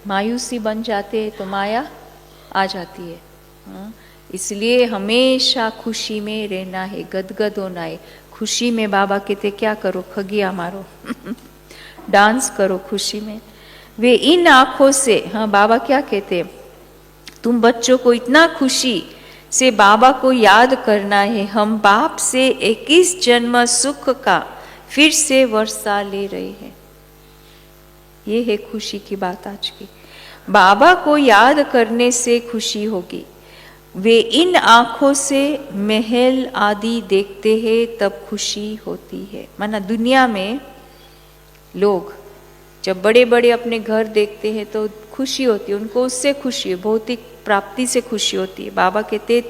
C: मायूसी बन जाते हैं, तो माया आ जाती है। इसलिए हमेशा खुशी में रहना है, गदगद होना है। खुशी में बाबा कहते क्या करो, खगिया मारो डांस करो खुशी में। वे इन आंखों से, हाँ बाबा क्या कहते, तुम बच्चों को इतना खुशी से बाबा को याद करना है। हम बाप से 21 जन्म सुख का फिर से वर्षा ले रहे हैं। ये है खुशी की बात आज की। बाबा को याद करने से खुशी होगी। वे इन आंखों से महल आदि देखते हैं तब खुशी होती है। माना दुनिया में लोग जब बड़े बड़े अपने घर देखते हैं तो खुशी होती है, उनको उससे खुशी है, भौतिक प्राप्ति से खुशी होती है। बाबा कहते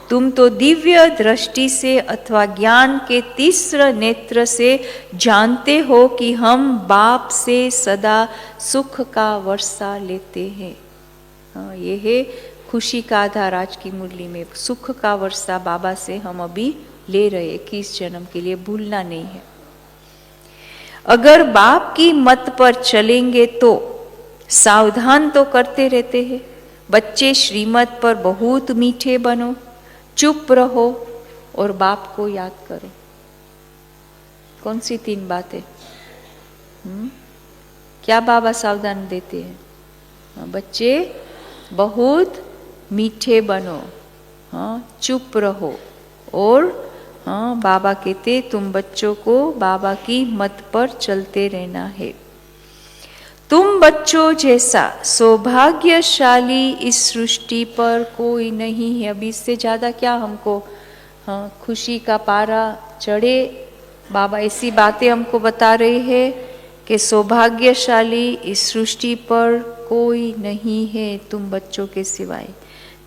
C: तुम तो दिव्य दृष्टि से अथवा ज्ञान के तीसरे नेत्र से जानते हो कि हम बाप से सदा सुख का वर्षा लेते हैं। ये है खुशी का आधार आज की मुरली में। सुख का वर्षा बाबा से हम अभी ले रहे 21 जन्म के लिए, भूलना नहीं है। अगर बाप की मत पर चलेंगे तो सावधान तो करते रहते हैं। बच्चे श्रीमत पर बहुत मीठे बनो, चुप रहो और बाप को याद करो। कौन सी 3 बातें? क्या बाबा सावधान देते हैं? बच्चे बहुत मीठे बनो, हाँ चुप रहो, और हाँ बाबा कहते तुम बच्चों को बाबा की मत पर चलते रहना है। तुम बच्चों जैसा सौभाग्यशाली इस सृष्टि पर कोई नहीं है। अभी इससे ज्यादा क्या हमको खुशी का पारा चढ़े। बाबा ऐसी बातें हमको बता रहे हैं कि सौभाग्यशाली इस सृष्टि पर कोई नहीं है तुम बच्चों के सिवाय।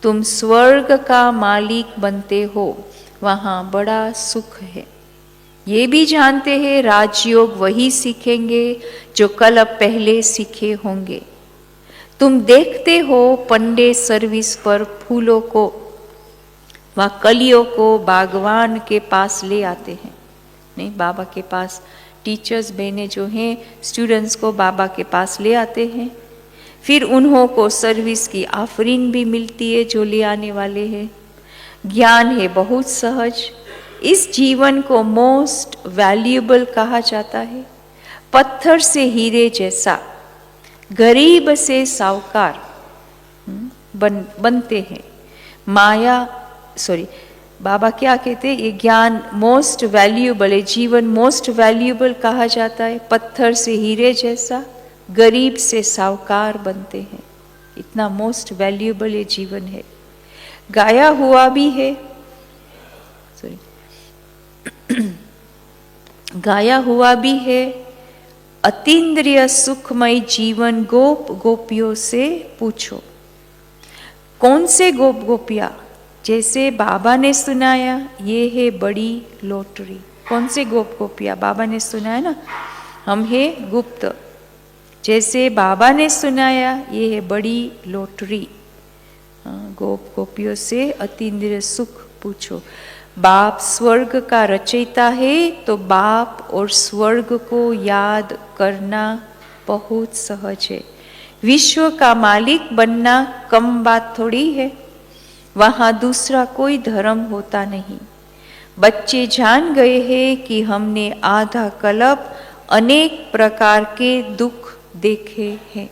C: तुम स्वर्ग का मालिक बनते हो, वहाँ बड़ा सुख है। ये भी जानते हैं राजयोग वही सीखेंगे जो कल पहले सीखे होंगे। तुम देखते हो पंडे सर्विस पर फूलों को व कलियों को बागवान के पास ले आते हैं। नहीं, बाबा के पास टीचर्स बहने जो हैं स्टूडेंट्स को बाबा के पास ले आते हैं। फिर उन्हों को सर्विस की आफरीन भी मिलती है जो ले आने वाले हैं। ज्ञान है बहुत सहज। इस जीवन को मोस्ट वैल्यूएबल कहा जाता है। पत्थर से हीरे जैसा, गरीब से साहूकार बनते हैं। बाबा क्या कहते हैं, ये ज्ञान मोस्ट वैल्यूएबल है, जीवन मोस्ट वैल्यूएबल कहा जाता है। पत्थर से हीरे जैसा, गरीब से साहूकार बनते हैं। इतना मोस्ट वैल्यूएबल ये जीवन है। गाया हुआ भी है, गाया हुआ भी है, अतीन्द्रिय सुखमय जीवन गोप गोपियों से पूछो। कौन से गोप गोपिया? जैसे बाबा ने सुनाया, ये है बड़ी लॉटरी। कौन से गोप गोपिया? बाबा ने सुनाया ना, हम है गुप्त। जैसे बाबा ने सुनाया, ये है बड़ी लॉटरी। गोप गोपियों से अतीन्द्रिय सुख पूछो। बाप स्वर्ग का रचयिता है तो बाप और स्वर्ग को याद करना बहुत सहज है, विश्व का मालिक बनना कम बात थोड़ी है। वहां दूसरा कोई धर्म होता नहीं। बच्चे जान गए हैं कि हमने आधा कल्प अनेक प्रकार के दुख देखे हैं।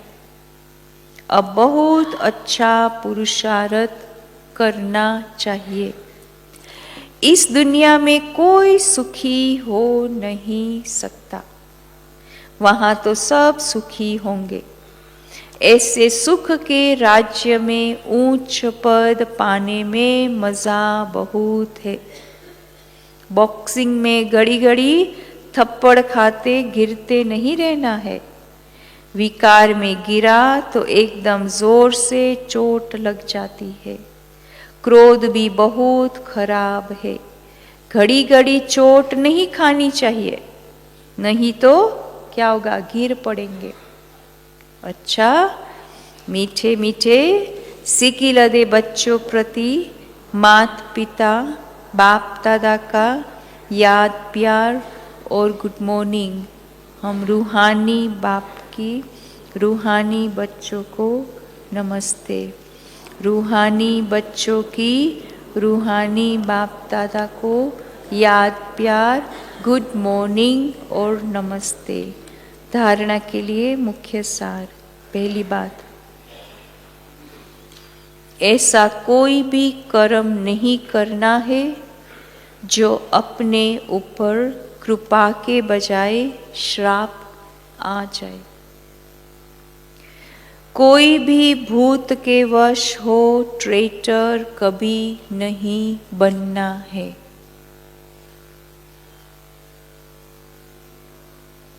C: अब बहुत अच्छा पुरुषार्थ करना चाहिए। इस दुनिया में कोई सुखी हो नहीं सकता। वहां तो सब सुखी होंगे। ऐसे सुख के राज्य में ऊंच पद पाने में मजा बहुत है। बॉक्सिंग में घड़ी घड़ी थप्पड़ खाते गिरते नहीं रहना है। विकार में गिरा तो एकदम जोर से चोट लग जाती है। क्रोध भी बहुत खराब है। घड़ी घड़ी चोट नहीं खानी चाहिए, नहीं तो क्या होगा, गिर पड़ेंगे। अच्छा, मीठे मीठे सिकिलदे बच्चों प्रति माता पिता बाप दादा का याद प्यार और गुड मॉर्निंग। हम रूहानी बाप की रूहानी बच्चों को नमस्ते। रूहानी बच्चों की रूहानी बाप दादा को याद प्यार गुड मॉर्निंग और नमस्ते। धारणा के लिए मुख्य सार। पहली बात, ऐसा कोई भी कर्म नहीं करना है जो अपने ऊपर कृपा के बजाय श्राप आ जाए। कोई भी भूत के वश हो ट्रेटर कभी नहीं बनना है।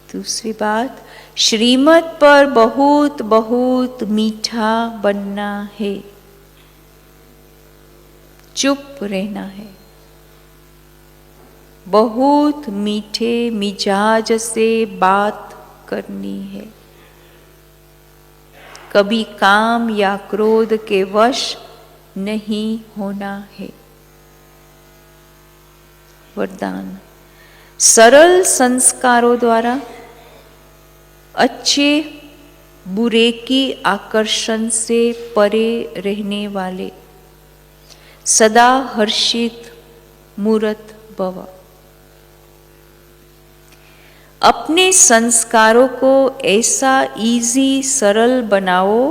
C: दूसरी बात, श्रीमत पर बहुत बहुत मीठा बनना है। चुप रहना है। बहुत मीठे मिजाज से बात करनी है। कभी काम या क्रोध के वश नहीं होना है। वरदान, सरल संस्कारों द्वारा अच्छे बुरे की आकर्षण से परे रहने वाले सदा हर्षित मूर्त भव। अपने संस्कारों को ऐसा इजी सरल बनाओ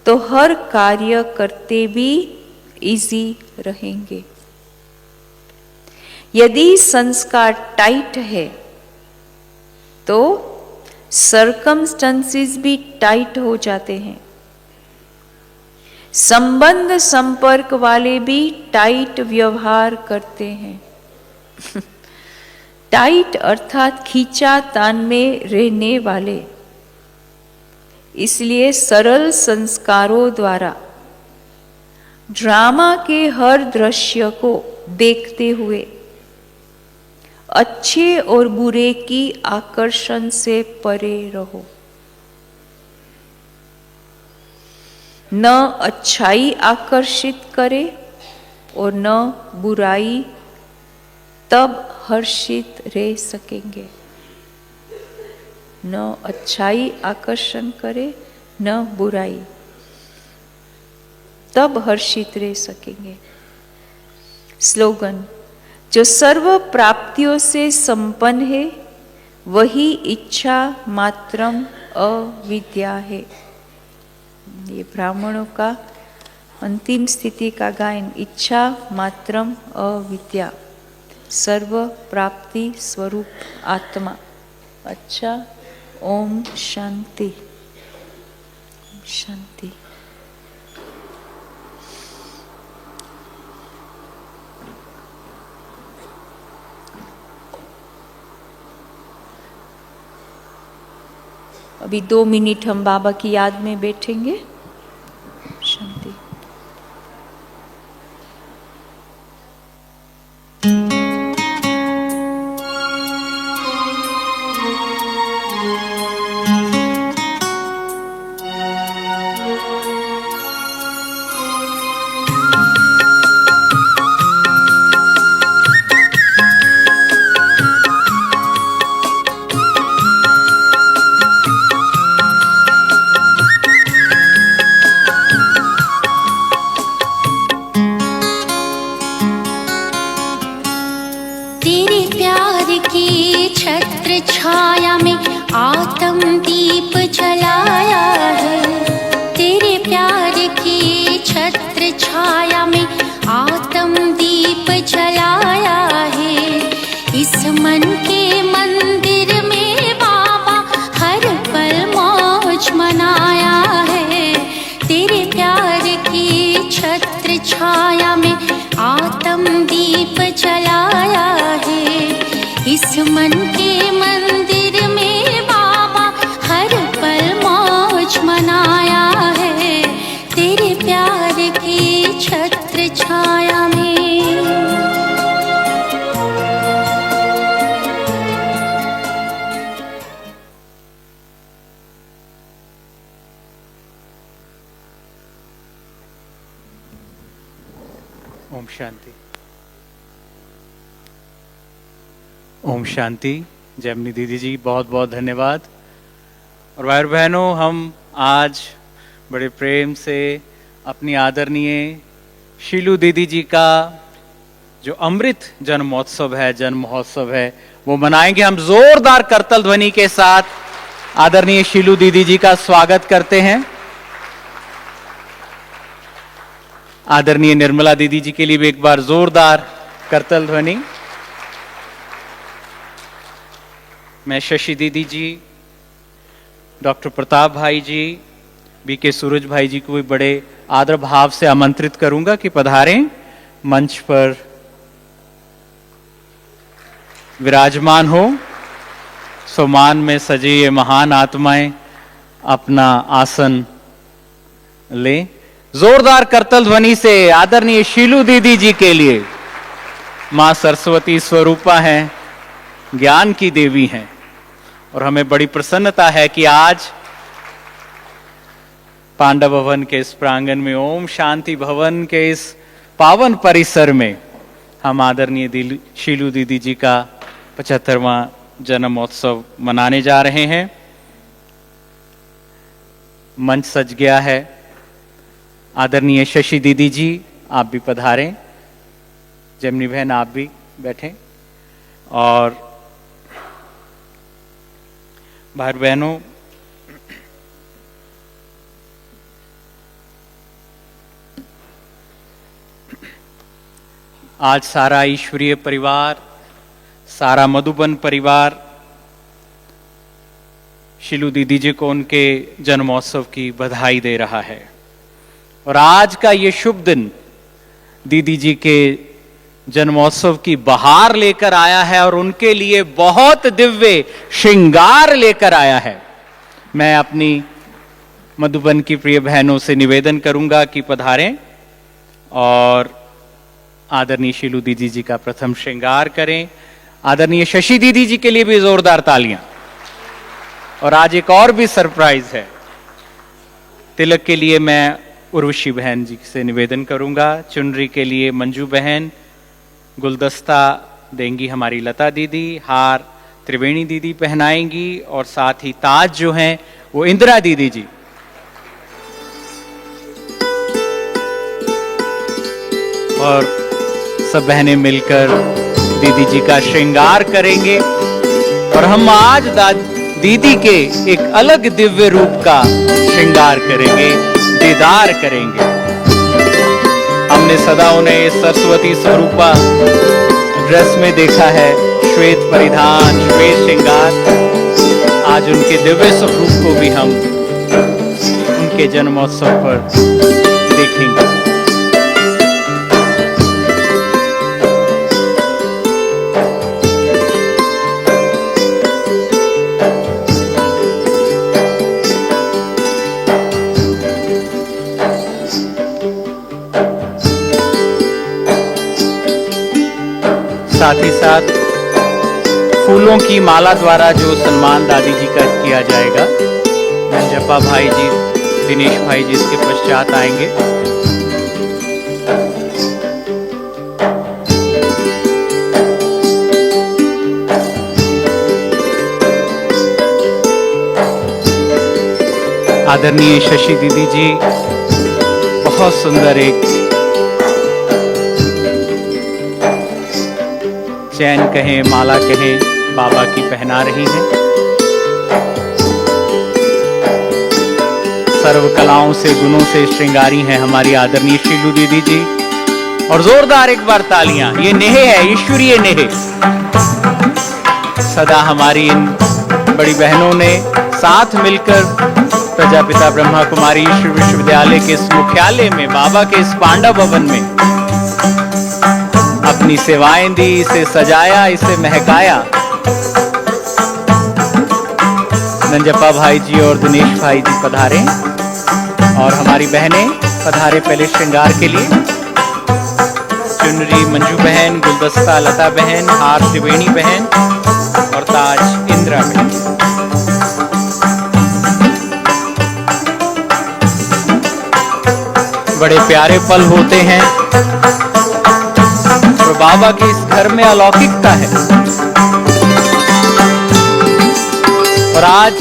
C: तो हर कार्य करते भी इजी रहेंगे। यदि संस्कार टाइट है तो सर्कमस्टेंसेस भी टाइट हो जाते हैं। संबंध संपर्क वाले भी टाइट व्यवहार करते हैं। टाइट अर्थात खींचातान में रहने वाले। इसलिए सरल संस्कारों द्वारा ड्रामा के हर दृश्य को देखते हुए अच्छे और बुरे की आकर्षण से परे रहो। न अच्छाई आकर्षित करे और न बुराई, तब हर्षित रह सकेंगे। न अच्छाई आकर्षण करे न बुराई, तब हर्षित रह सकेंगे। स्लोगन, जो सर्व प्राप्तियों से संपन्न है वही इच्छा मात्रम अविद्या है। ये ब्राह्मणों का अंतिम स्थिति का गायन, इच्छा मात्रम अविद्या, सर्व प्राप्ति स्वरूप आत्मा। अच्छा, ओम शांति शांति। अभी 2 मिनट हम बाबा की याद में बैठेंगे। शांति।
D: छाया में आत्म दीप जलाया है। तेरे प्यार की छत्र छाया में आत्म दीप जलाया है। इस मन के मंदिर में बाबा हर पल मौज मनाया है। तेरे प्यार की छत्र छाया में आत्म दीप जलाया है। इस मन के मंदिर में बाबा हर पल मौज मनाया है। तेरे प्यार की छत्र छाया में।
E: ओम शांति। ओम शांति। जयमनी दीदी जी बहुत बहुत धन्यवाद। और भाई बहनों, हम आज बड़े प्रेम से अपनी आदरणीय शीलू दीदी जी का जो अमृत जन्म महोत्सव है, जन्म महोत्सव है, वो मनाएंगे। हम जोरदार करतल ध्वनि के साथ आदरणीय शीलू दीदी जी का स्वागत करते हैं। आदरणीय निर्मला दीदी जी के लिए भी एक बार जोरदार करतल ध्वनि। मैं शशि दीदी जी, डॉक्टर प्रताप भाई जी, बीके सूरज भाई जी को भी बड़े आदर भाव से आमंत्रित करूंगा कि पधारें, मंच पर विराजमान हो। सम्मान में सजे ये महान आत्माएं अपना आसन लें। जोरदार करतल ध्वनि से आदरणीय शीलू दीदी जी के लिए। मां सरस्वती स्वरूपा हैं, ज्ञान की देवी हैं, और हमें बड़ी प्रसन्नता है कि आज पांडव भवन के इस प्रांगण में, ओम शांति भवन के इस पावन परिसर में हम आदरणीय शीलू दीदी जी का 75वां जन्म महोत्सव मनाने जा रहे हैं। मंच सज गया है। आदरणीय शशि दीदी जी, आप भी पधारें। जमनी बहन, आप भी बैठें। और भाई बहनों, आज सारा ईश्वरीय परिवार, सारा मधुबन परिवार शीलू दीदी जी को उनके जन्मोत्सव की बधाई दे रहा है। और आज का ये शुभ दिन दीदी जी के जन्मोत्सव की बहार लेकर आया है और उनके लिए बहुत दिव्य श्रृंगार लेकर आया है। मैं अपनी मधुबन की प्रिय बहनों से निवेदन करूंगा कि पधारें और आदरणीय शीलू दीदी जी का प्रथम श्रृंगार करें। आदरणीय शशि दीदी जी के लिए भी जोरदार तालियां। और आज एक और भी सरप्राइज है। तिलक के लिए मैं उर्वशी बहन जी से निवेदन करूंगा। चुनरी के लिए मंजू बहन, गुलदस्ता देंगी हमारी लता दीदी, हार त्रिवेणी दीदी पहनाएंगी, और साथ ही ताज जो हैं वो इंदिरा दीदी जी। और सब बहनें मिलकर दीदी जी का श्रृंगार करेंगे। और हम आज दीदी के एक अलग दिव्य रूप का श्रृंगार करेंगे, दीदार करेंगे। हमने सदा उन्हें सरस्वती स्वरूपा ड्रेस में देखा है, श्वेत परिधान, श्वेत श्रृंगार। आज उनके दिव्य स्वरूप को भी हम उनके जन्मोत्सव पर देखेंगे। साथ ही साथ फूलों की माला द्वारा जो सम्मान दादी जी का किया जाएगा, जपा भाई जी, दिनेश भाई जी इसके पश्चात आएंगे। आदरणीय शशि दीदी जी बहुत सुंदर एक चैन कहें, माला कहें, बाबा की पहना रही हैं। सर्व कलाओं से, गुणों से श्रृंगारी हैं हमारी आदरणीय शीलू दीदी जी। और जोरदार एक बार तालियां। ये नेह है, ईश्वरीय नेह। सदा हमारी इन बड़ी बहनों ने साथ मिलकर प्रजापिता ब्रह्मा कुमारी ईश्वर विश्वविद्यालय के इस मुख्यालय में, बाबा के इस पांडव भवन में अपनी सेवाएं दी, इसे सजाया, इसे महकाया। नंजप्पा भाई जी और दिनेश भाई जी पधारे और हमारी बहनें पधारे पहले श्रृंगार के लिए। चुनरी मंजू बहन, गुलदस्ता लता बहन, हार त्रिवेणी बहन और ताज इंदिरा बहन। बड़े प्यारे पल होते हैं और बाबा के इस घर में अलौकिकता है। और आज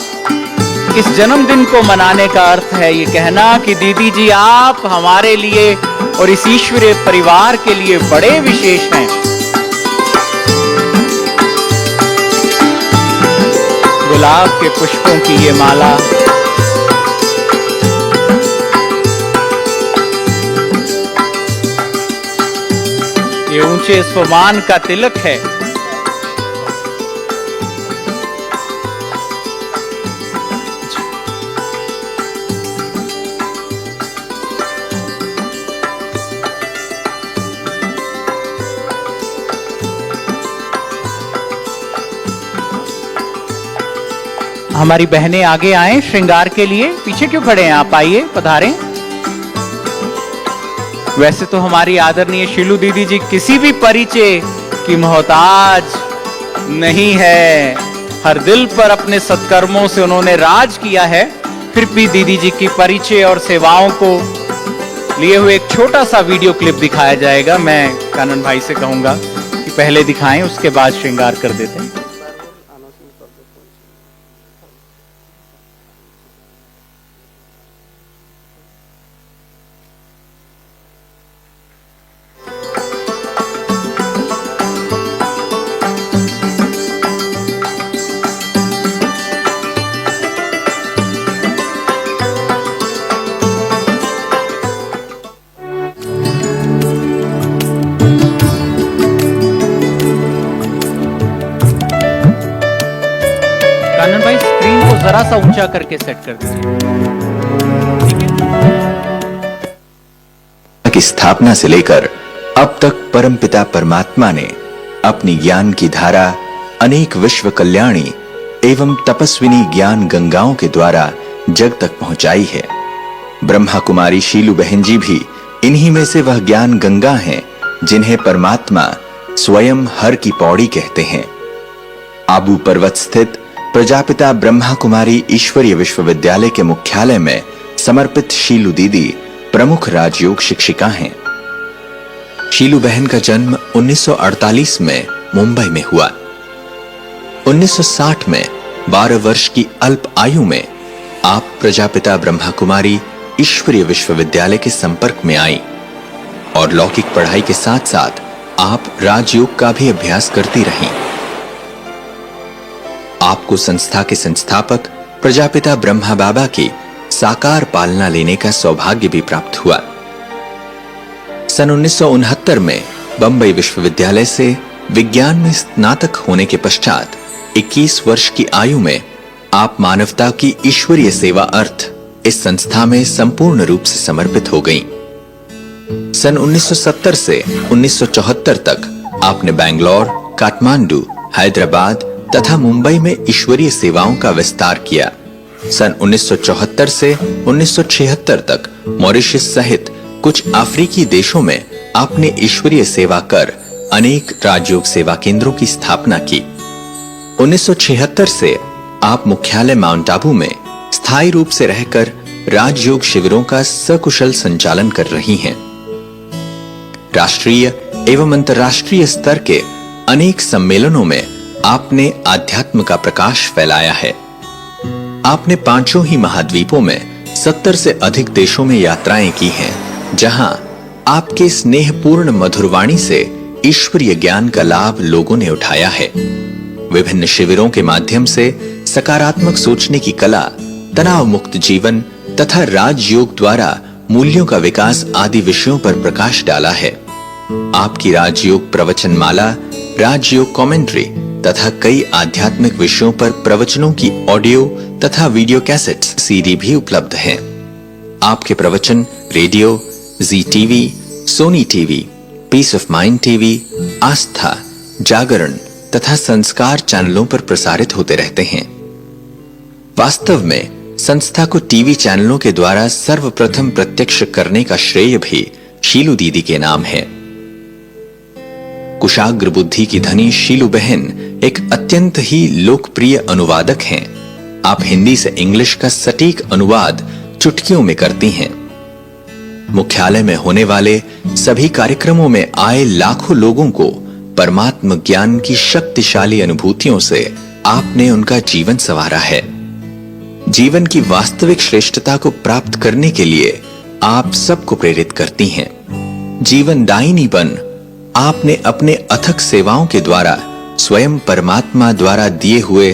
E: इस जन्मदिन को मनाने का अर्थ है ये कहना कि दीदी जी आप हमारे लिए और इस ईश्वरीय परिवार के लिए बड़े विशेष हैं। गुलाब के पुष्पों की ये माला, ये ऊंचे स्वमान का तिलक है। हमारी बहनें आगे आए श्रृंगार के लिए। पीछे क्यों खड़े हैं आप? आइए, पधारें। वैसे तो हमारी आदरणीय शीलू दीदी जी किसी भी परिचय की मोहताज नहीं है। हर दिल पर अपने सत्कर्मों से उन्होंने राज किया है। फिर भी दीदी जी की परिचय और सेवाओं को लिए हुए एक छोटा सा वीडियो क्लिप दिखाया जाएगा। मैं कानन भाई से कहूंगा कि पहले दिखाएं, उसके बाद श्रृंगार कर देते हैं। कानन भाई स्क्रीन को जरा सा ऊंचा करके सेट कर दीजिए।
F: की स्थापना से लेकर अब तक परमपिता परमात्मा ने अपनी ज्ञान की धारा अनेक विश्व कल्याणी एवं तपस्विनी ज्ञान गंगाओं के द्वारा जग तक पहुंचाई है। ब्रह्मा कुमारी शीलू बहन जी भी इन्हीं में से वह ज्ञान गंगा हैं जिन्हें परमात्मा स्वयं हर की पौड़ी कहते हैं। आबू पर्वत स्थित प्रजापिता ब्रह्मा कुमारी ईश्वरीय विश्वविद्यालय के मुख्यालय में समर्पित शीलू दीदी प्रमुख राजयोग शिक्षिका हैं। शीलू बहन का जन्म 1948 में मुंबई में हुआ। 1960 में 12 वर्ष की अल्प आयु में आप प्रजापिता ब्रह्मा कुमारी ईश्वरीय विश्वविद्यालय के संपर्क में आई और लौकिक पढ़ाई के साथ साथ आप राजयोग का भी अभ्यास करती रहीं। आपको संस्था के संस्थापक प्रजापिता ब्रह्मा बाबा की साकार पालना लेने का सौभाग्य भी प्राप्त हुआ। सन 1969 में बंबई विश्वविद्यालय से विज्ञान में स्नातक होने के पश्चात 21 वर्ष की आयु में आप मानवता की ईश्वरीय सेवा अर्थ इस संस्था में संपूर्ण रूप से समर्पित हो गईं। सन 1970 से 1974 तक आपने बैंगलोर, काठमांडू, हैदराबाद तथा मुंबई में ईश्वरीय सेवाओं का विस्तार किया। सन 1974 से 1976 तक मॉरिशस सहित कुछ अफ्रीकी देशों में आपने ईश्वरीय सेवा कर अनेक राजयोग सेवा केंद्रों की स्थापना की। 1976 से आप मुख्यालय माउंट आबू में स्थायी रूप से रहकर राजयोग शिविरों का सकुशल संचालन कर रही हैं। राष्ट्रीय एवं अंतर्राष्ट्रीय स्तर के अनेक सम्मेलनों में आपने आध्यात्म का प्रकाश फैलाया है। आपने पांचों ही महाद्वीपों में 70 से अधिक देशों में यात्राएं की हैं, जहां आपके स्नेहपूर्ण मधुरवाणी से ईश्वरीय ज्ञान का लाभ लोगों ने उठाया है। विभिन्न शिविरों के माध्यम से सकारात्मक सोचने की कला, तनाव मुक्त जीवन तथा राजयोग द्वारा मूल्यों का विकास आदि विषयों पर प्रकाश डाला है। आपकी राजयोग प्रवचन माला, राजयोग कमेंट्री तथा कई आध्यात्मिक विषयों पर प्रवचनों की ऑडियो तथा वीडियो कैसेट्स सीडी भी उपलब्ध हैं। आपके प्रवचन radio, Zee TV, Sony TV, peace of mind TV, Aastha, Jagran तथा संस्कार चैनलों पर प्रसारित होते रहते हैं। वास्तव में संस्था को टीवी चैनलों के द्वारा सर्वप्रथम प्रत्यक्ष करने का श्रेय भी शीलू दीदी के नाम है। कुशाग्र बुद्धि की धनी शीलू बहन एक अत्यंत ही लोकप्रिय अनुवादक हैं। आप हिंदी से इंग्लिश का सटीक अनुवाद चुटकियों में करती हैं। मुख्यालय में होने वाले सभी कार्यक्रमों में आए लाखों लोगों को परमात्म ज्ञान की शक्तिशाली अनुभूतियों से आपने उनका जीवन संवारा है। जीवन की वास्तविक श्रेष्ठता को प्राप्त करने के लिए आप सबको प्रेरित करती हैं। जीवन दायिनी बन आपने अपने अथक सेवाओं के द्वारा स्वयं परमात्मा द्वारा दिए हुए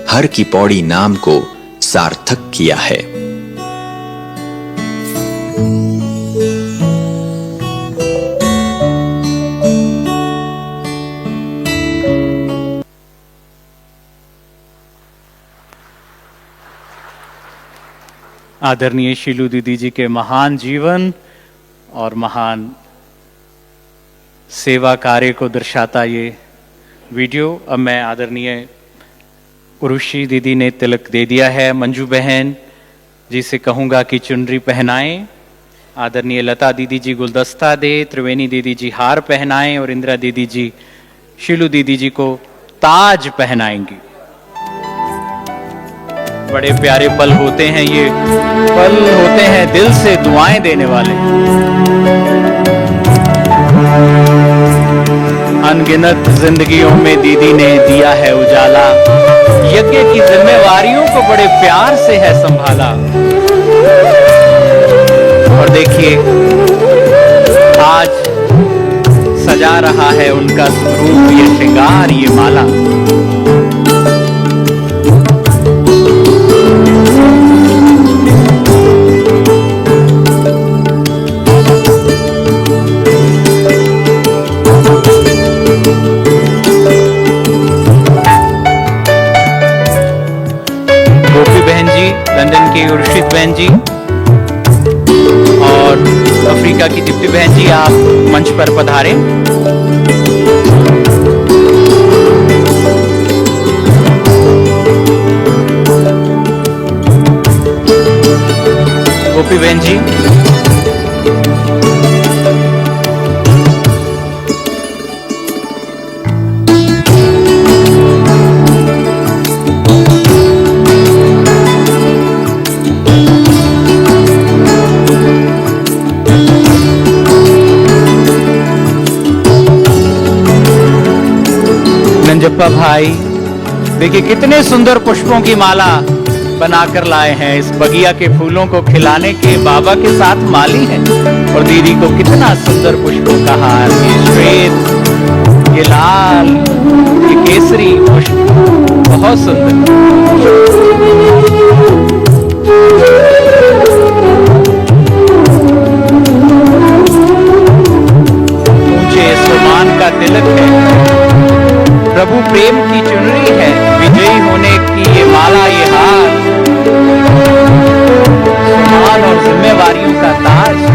F: हर की पौड़ी नाम को सार्थक किया है।
E: आदरणीय शीलू दीदी जी के महान जीवन और महान सेवा कार्य को दर्शाता ये वीडियो अब मैं आदरणीय उर्वशी दीदी ने तिलक दे दिया है। मंजू बहन जी से कहूँगा कि चुनरी पहनाएं। आदरणीय लता दीदी जी गुलदस्ता दे, त्रिवेणी दीदी जी हार पहनाएं और इंदिरा दीदी जी शीलू दीदी जी को ताज पहनाएंगी। बड़े प्यारे पल होते हैं ये, पल होते हैं दिल से दुआएं देने वाले। अनगिनत जिंदगियों में दीदी ने दिया है उजाला, यज्ञ की जिम्मेवारियों को बड़े प्यार से है संभाला। और देखिए आज सजा रहा है उनका स्वरूप, ये श्रृंगार, ये माला। लंदन की उर्शित बहन जी और अफ्रीका की दीप्ति बहन जी, आप मंच पर पधारें। गोपी बहन जी, नंजप्पा भाई, देखिए कितने सुंदर पुष्पों की माला बनाकर लाए हैं। इस बगिया के फूलों को खिलाने के बाबा के साथ माली हैं। और दीदी को कितना सुंदर पुष्पों का हार, ये श्वेत, ये लाल, ये केसरी पुष्प, बहुत सुंदर। ऊंचे सुमान का तिलक है, प्रभु प्रेम की चुनरी है, विजयी होने की ये माला, ये हार, सम्मान और जिम्मेवारियों का ताज।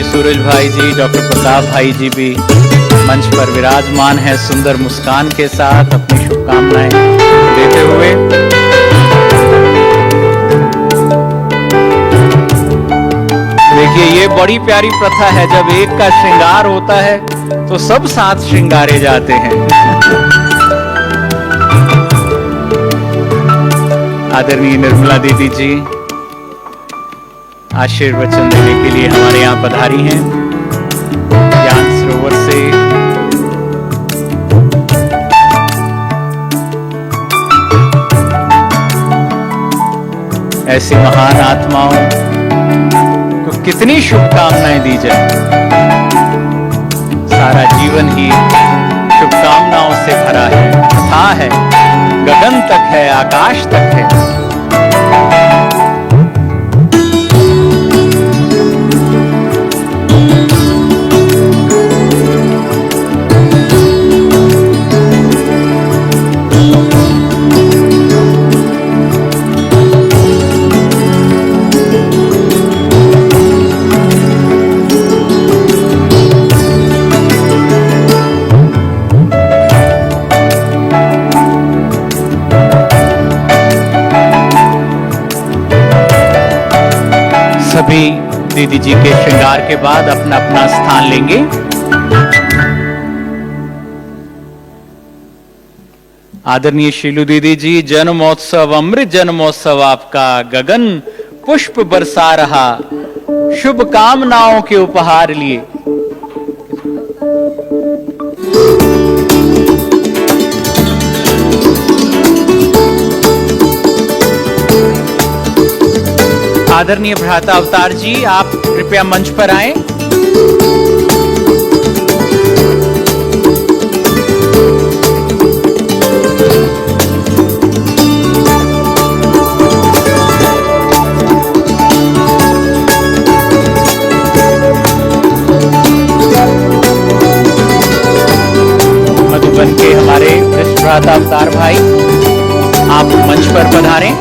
E: सूरज भाई जी, डॉक्टर प्रताप भाई जी भी मंच पर विराजमान है, सुंदर मुस्कान के साथ अपनी शुभकामनाएं देते हुए। देखिए ये बड़ी प्यारी प्रथा है, जब एक का श्रृंगार होता है तो सब साथ श्रृंगारे जाते हैं। आदरणीय निर्मला दीदी जी आशीर्वचन देने के लिए हमारे यहाँ पधारी हैं। ज्ञान सरोवर ओर से ऐसी महान आत्माओं को कितनी शुभकामनाएं दी जाए। सारा जीवन ही शुभकामनाओं से भरा है, था है, गगन तक है, आकाश तक है। सभी दीदी जी के श्रृंगार के बाद अपना अपना स्थान लेंगे। आदरणीय शीलू दीदी जी, जन्मोत्सव, अमृत जन्मोत्सव आपका गगन पुष्प बरसा रहा, शुभकामनाओं के उपहार लिए। आदरणीय भ्राता अवतार जी, आप कृपया मंच पर आएं। मधुबन के हमारे वरिष्ठ भ्राता अवतार भाई, आप मंच पर पधारें।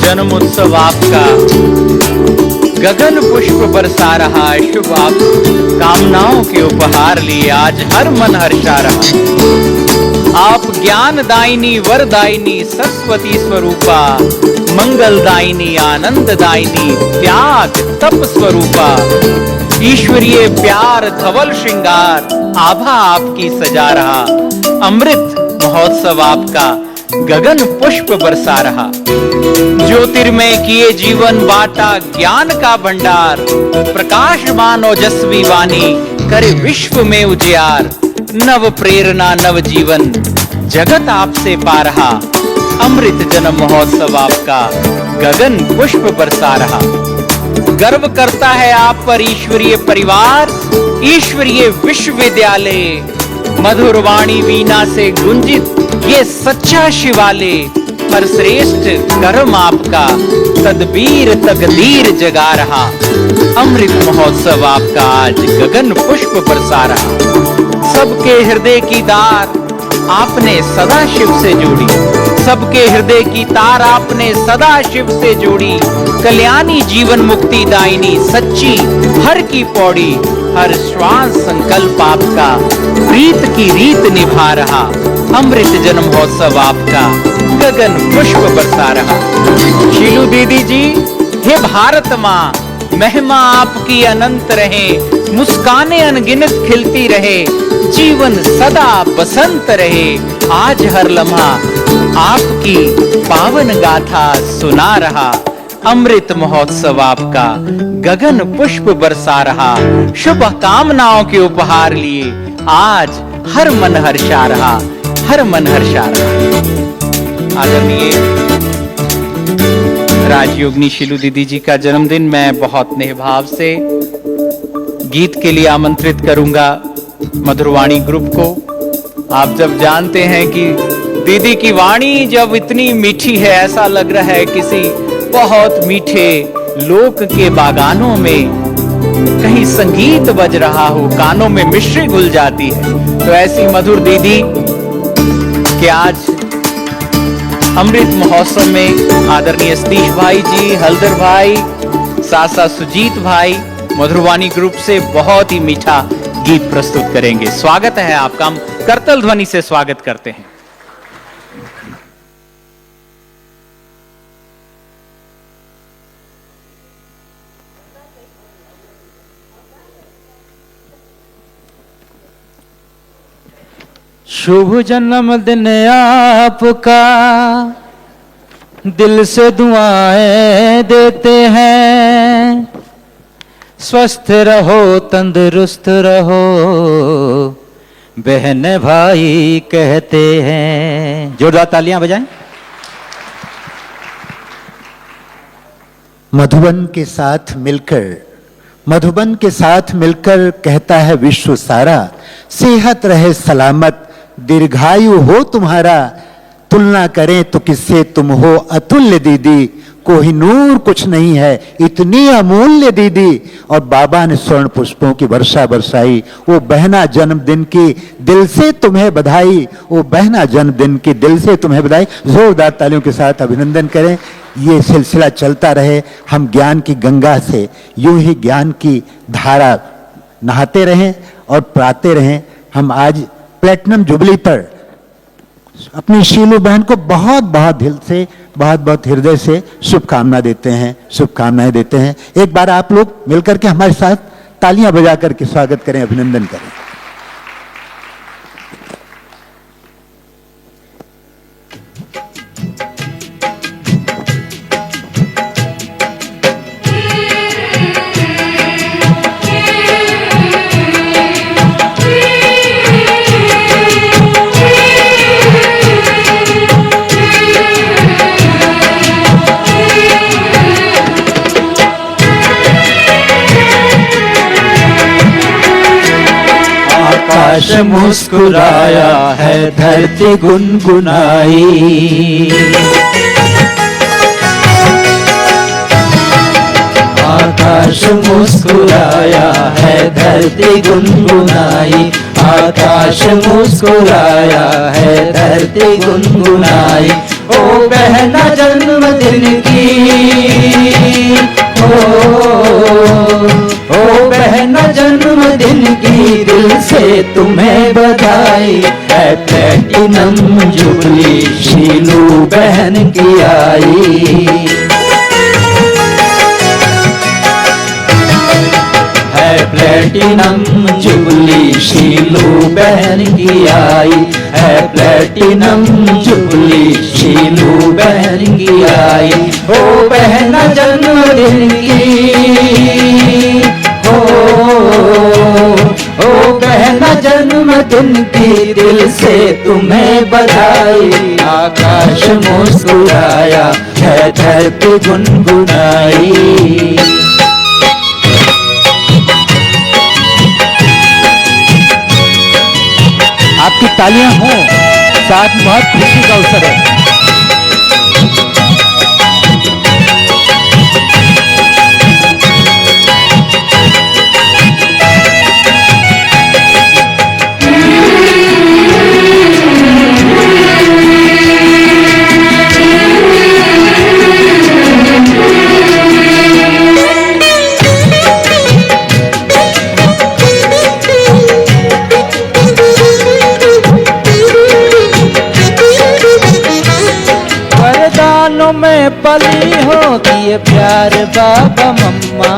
E: जन्म उत्सव आपका गगन पुष्प बरसा रहा, शुभ आप कामनाओं के उपहार लिए आज हर मन हर्षा रहा। आप ज्ञानदायिनी, वरदायिनी, सरस्वती स्वरूपा, मंगलदायिनी, आनंददायिनी, त्याग तप स्वरूपा, ईश्वरीय प्यार, धवल श्रृंगार, आभा आपकी सजा रहा। अमृत महोत्सव आपका गगन पुष्प बरसा रहा। ज्योतिर्मय किए जीवन बाटा ज्ञान का भंडार, प्रकाशमान ओजस्वी वाणी करे विश्व में उजियार। नव प्रेरणा नव जीवन जगत आपसे पा रहा, अमृत जन्म महोत्सव आपका गगन पुष्प बरसा रहा। गर्व करता है आप पर ईश्वरीय परिवार, ईश्वरीय विश्वविद्यालय, मधुर वाणी वीणा से गुंजित ये सच्चा शिवालय। पर श्रेष्ठ कर्म आपका तदबीर तकदीर जगा रहा, अमृत महोत्सव आपका आज गगन पुष्प बरसा रहा। सबके हृदय की दार आपने सदा शिव से जोड़ी, सबके हृदय की तार आपने सदा शिव से जोड़ी। कल्याणी जीवन मुक्ति दायिनी सच्ची हर की पौड़ी, हर श्वास संकल्प आपका प्रीत की रीत निभा रहा। अमृत जन्म महोत्सव आपका गगन पुष्प बरसा रहा। शीलू दीदी जी, हे भारत माँ, महिमा आपकी अनंत रहे, मुस्काने अनगिनत खिलती रहे, जीवन सदा बसंत रहे। आज हर लम्हा आपकी पावन गाथा सुना रहा, अमृत महोत्सव आपका गगन पुष्प बरसा रहा। शुभ कामनाओं के उपहार लिए आज हर मन हर्षा रहा, हर मन हर्षा रहा। आदरणीय राजयोगिनी शीलू दीदी जी का जन्मदिन मैं बहुत नेहभाव से गीत के लिए आमंत्रित करूंगा मधुरवाणी ग्रुप को। आप जब जानते हैं कि दीदी की वाणी जब इतनी मीठी है, ऐसा लग रहा है किसी बहुत मीठे लोक के बागानों में कहीं संगीत बज रहा हो, कानों में मिश्री घुल जाती है। तो ऐसी मधुर दीदी के आज अमृत महोत्सव में आदरणीय सतीश भाई जी, हल्दर भाई, साथ साथ सुजीत भाई मधुरवाणी ग्रुप से बहुत ही मीठा गीत प्रस्तुत करेंगे। स्वागत है आपका, हम करतल ध्वनि से स्वागत करते हैं।
G: शुभ जन्मदिन आपका, दिल से दुआएं देते हैं। स्वस्थ रहो, तंदुरुस्त रहो, बहन भाई कहते हैं। जोरदार तालियां बजाएं।
H: मधुबन के साथ मिलकर, मधुबन के साथ मिलकर कहता है विश्व सारा, सेहत रहे सलामत, दीर्घायु हो तुम्हारा। तुलना करें तो किससे, तुम हो अतुल्य दीदी, कोहिनूर कुछ नहीं है इतनी अमूल्य दीदी। और बाबा ने स्वर्ण पुष्पों की वर्षा बरसाई। वो बहना जन्मदिन की दिल से तुम्हें बधाई, वो बहना जन्मदिन की दिल से तुम्हें बधाई। जोरदार तालियों के साथ अभिनंदन करें। ये सिलसिला चलता रहे, हम ज्ञान की गंगा से यूं ही ज्ञान की धारा नहाते रहें और पाते रहें। हम आज प्लेटिनम जुबली पर अपनी शीलू बहन को बहुत बहुत दिल से, बहुत बहुत हृदय से शुभकामना देते हैं, शुभकामनाएं देते हैं। एक बार आप लोग मिलकर के हमारे साथ तालियां बजा करके स्वागत करें, अभिनंदन करें।
G: आकाश मुस्कुराया है, धरती गुनगुनाई। आकाश मुस्कुराया है, धरती गुनगुनाई। आकाश मुस्कुराया है, धरती गुनगुनाई। ओ बहना जन्मदिन की, ओ बहना जन्मदिन की, दिल से तुम्हें बधाई। है प्लेटिनम जुबली शीलू बहन की आई। है प्लेटिनम जुबली शीलू बहन की आई। है प्लेटिनम जुबली शीलू बहन की आई। ओ बहना जन्मदिन की, ओ बहना जन्मदिन की, दिल से तुम्हें बधाई। आकाश मुस्कुराया है, धरती गुनगुनाई। आपकी तालियां हों, साथ में बहुत खुशी का अवसर है। में पली हो दिए प्यार बाबा मम्मा।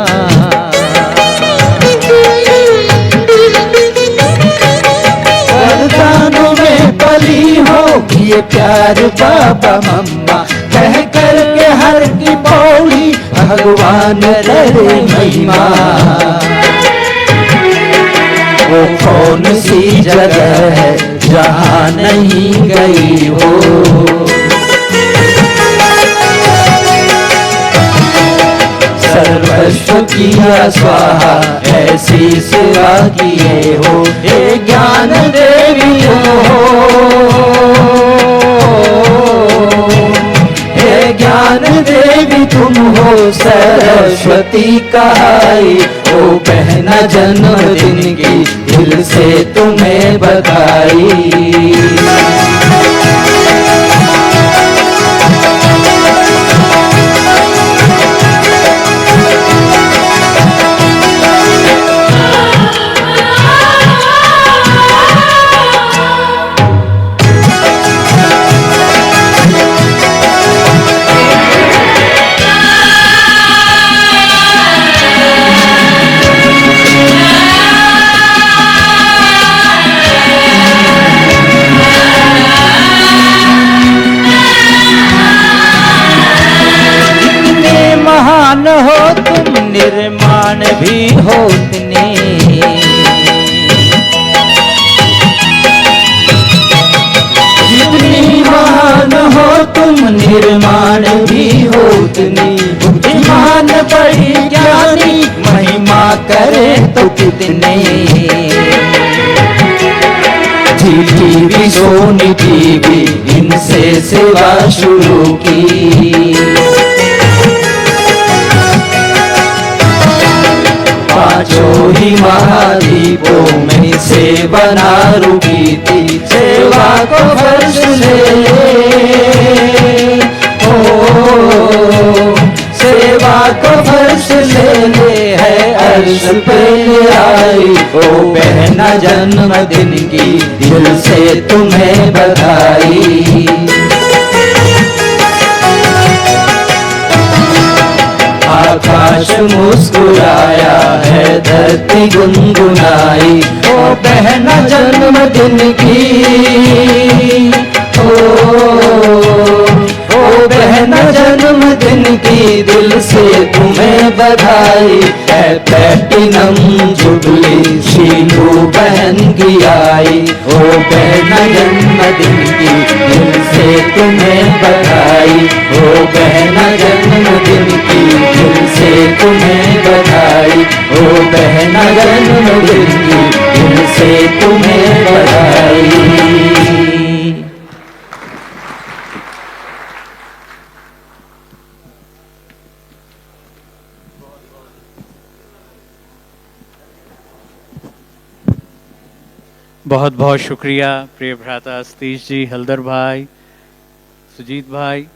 G: वरदानों में पली हो दिए प्यार बाबा मम्मा। कह कर के हर की पौड़ी भगवान रे महिमा। वो कौन सी जगह है जहाँ नहीं गई हो। सर्वस्व किया स्वाहा ऐसी सेवा किए हो। हे ज्ञान देवी हो, हे ज्ञान देवी तुम हो सरस्वती कहाई। ओ बहना जन्मदिन की दिल से तुम्हें बधाई। निर्माण भी होतने। जितनी महान हो तुम निर्माण भी होतनी। बुद्धिमान बड़ी ज्ञानी महिमा करे तो कितने। भी सोनी भी इनसे सेवा शुरू की। पांचों ही महादीपों में से बना रुकी थी। सेवा को फर्ज ले सेवा को फर्ज ले है अर्श पे आई। ओ बहना जन्मदिन की दिल से तुम्हें बधाई। आकाश मुस्कुराया है धरती गुनगुनाई। ओ बहना जन्मदिन की ओ बहना जन्मदिन की दिल से तुम्हें बधाई है। प्लैटिनम जुबली शीलू बहन की आई। ओ बहना जन्मदिन की दिल से तुम्हें बधाई। ओ बहना जन्मदिन की दिल से तुम्हें बधाई। ओ बहना जन्मदिन की दिल से तुम्हें बधाई।
E: बहुत बहुत शुक्रिया प्रिय भ्राता सतीश जी, हल्दर भाई, सुजीत भाई।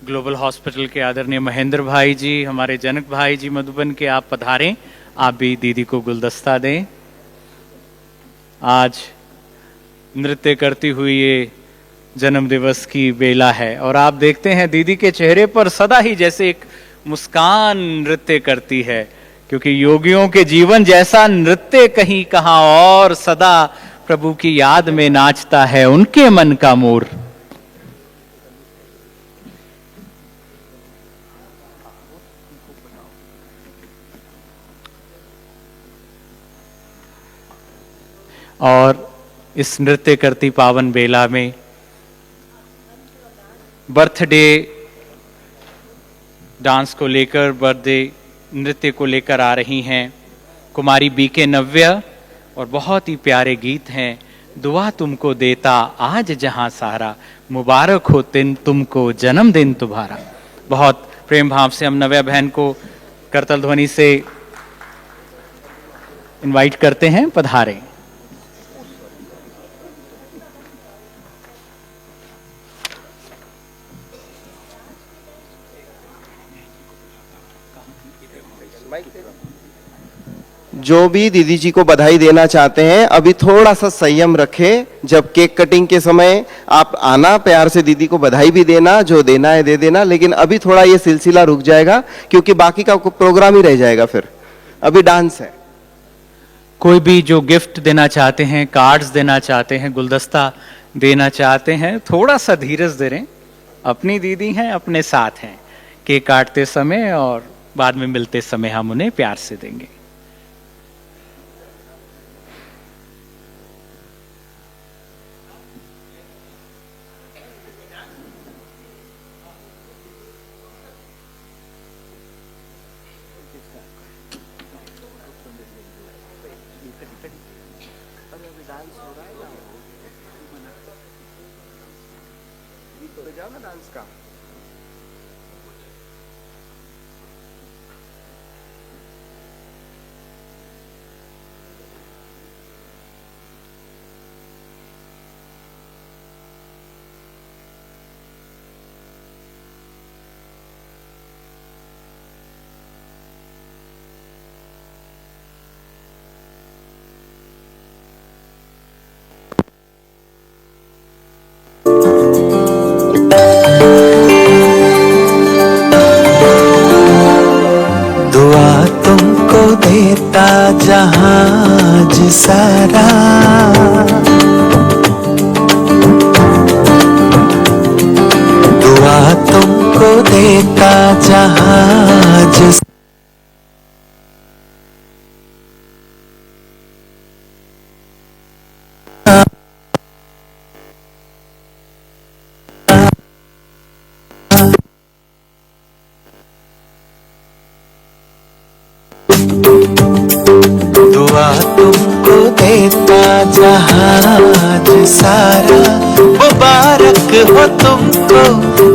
E: ग्लोबल हॉस्पिटल के आदरणीय महेंद्र भाई जी, हमारे जनक भाई जी मधुबन के, आप पधारें, आप भी दीदी को गुलदस्ता दें। आज नृत्य करती हुई ये जन्म दिवस की बेला है और आप देखते हैं दीदी के चेहरे पर सदा ही जैसे एक मुस्कान नृत्य करती है, क्योंकि योगियों के जीवन जैसा नृत्य कहीं कहां और सदा प्रभु की याद में नाचता है उनके मन का मोर। और इस नृत्य करती पावन बेला में बर्थडे डांस को लेकर, बर्थडे नृत्य को लेकर आ रही हैं कुमारी बीके नव्या, और बहुत ही प्यारे गीत हैं। दुआ तुमको देता आज जहां सारा, मुबारक हो दिन तुमको जन्मदिन तुम्हारा। बहुत प्रेम भाव से हम नव्या बहन को करतल ध्वनि से इनवाइट करते हैं, पधारें।
I: जो भी दीदी जी को बधाई देना चाहते हैं अभी थोड़ा सा संयम रखें। जब केक कटिंग के समय आप आना, प्यार से दीदी को बधाई भी देना, जो देना है दे देना, लेकिन अभी थोड़ा ये सिलसिला रुक जाएगा क्योंकि बाकी का प्रोग्राम ही रह जाएगा। फिर अभी डांस है।
E: कोई भी जो गिफ्ट देना चाहते हैं, कार्ड्स देना चाहते हैं, गुलदस्ता देना चाहते हैं, थोड़ा सा धीरज धरें। अपनी दीदी हैं, अपने साथ हैं। केक काटते समय और बाद में मिलते समय हम उन्हें प्यार से देंगे।
I: डांस का
G: देता जहाज सारा, जहाज सारा, मुबारक हो तुमको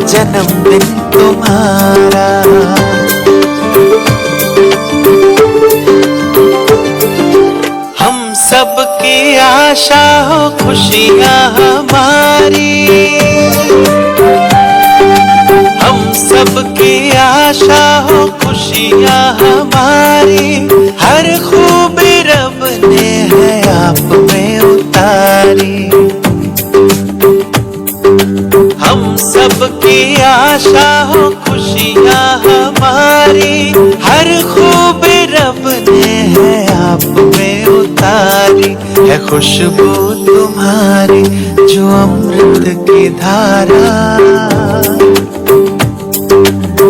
G: जन्मदिन तुम्हारा। हम सबकी आशा हो खुशियाँ हमारी, हम सबकी आशा हो खुशियाँ हमारी, हर खूबी रब ने है आप में उतारी। हम सबकी आशा हो खुशियाँ हमारी, हर खूबी रब ने है आप में उतारी। है खुशबू तुम्हारी जो अमृत की धारा,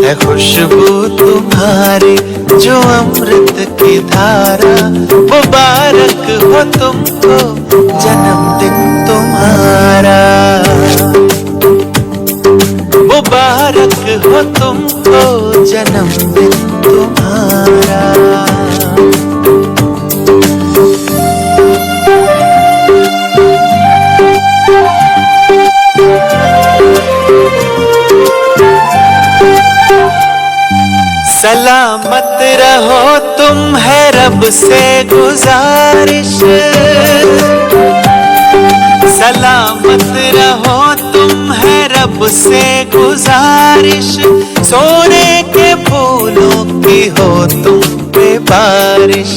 G: है खुशबू तुम्हारी जो अमृत की धारा। मुबारक हो तुमको जन्मदिन तुम्हारा, मुबारक हो तुमको जन्मदिन तुम्हारा। सलामत रहो तुम है रब से गुजारिश, सलामत रहो तुम है रब से गुजारिश। सोने के फूलों की हो तुम पे बारिश,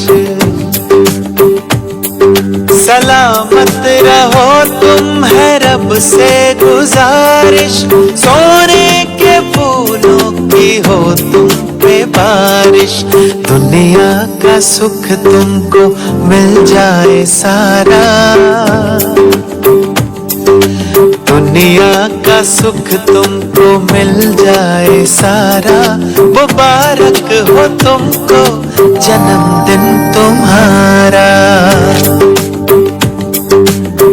G: सलामत रहो तुम है रब से गुजारिश। सोने के फूलों की हो तुम पे बारिश। दुनिया का सुख तुमको मिल जाए सारा, दुनिया का सुख तुमको मिल जाए सारा। मुबारक हो तुमको जन्मदिन तुम्हारा,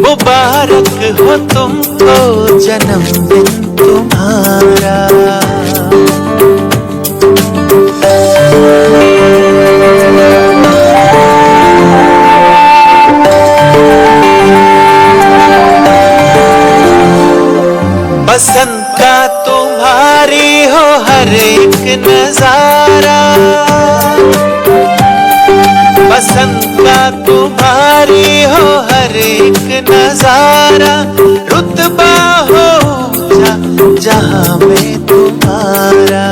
G: मुबारक हो तुमको जन्मदिन तुम्हारा। पसंद का तुम्हारी हो हर एक नजारा, पसंद का तुम्हारी हो हर एक नजारा। रुतबा हो जहां में तुम्हारा,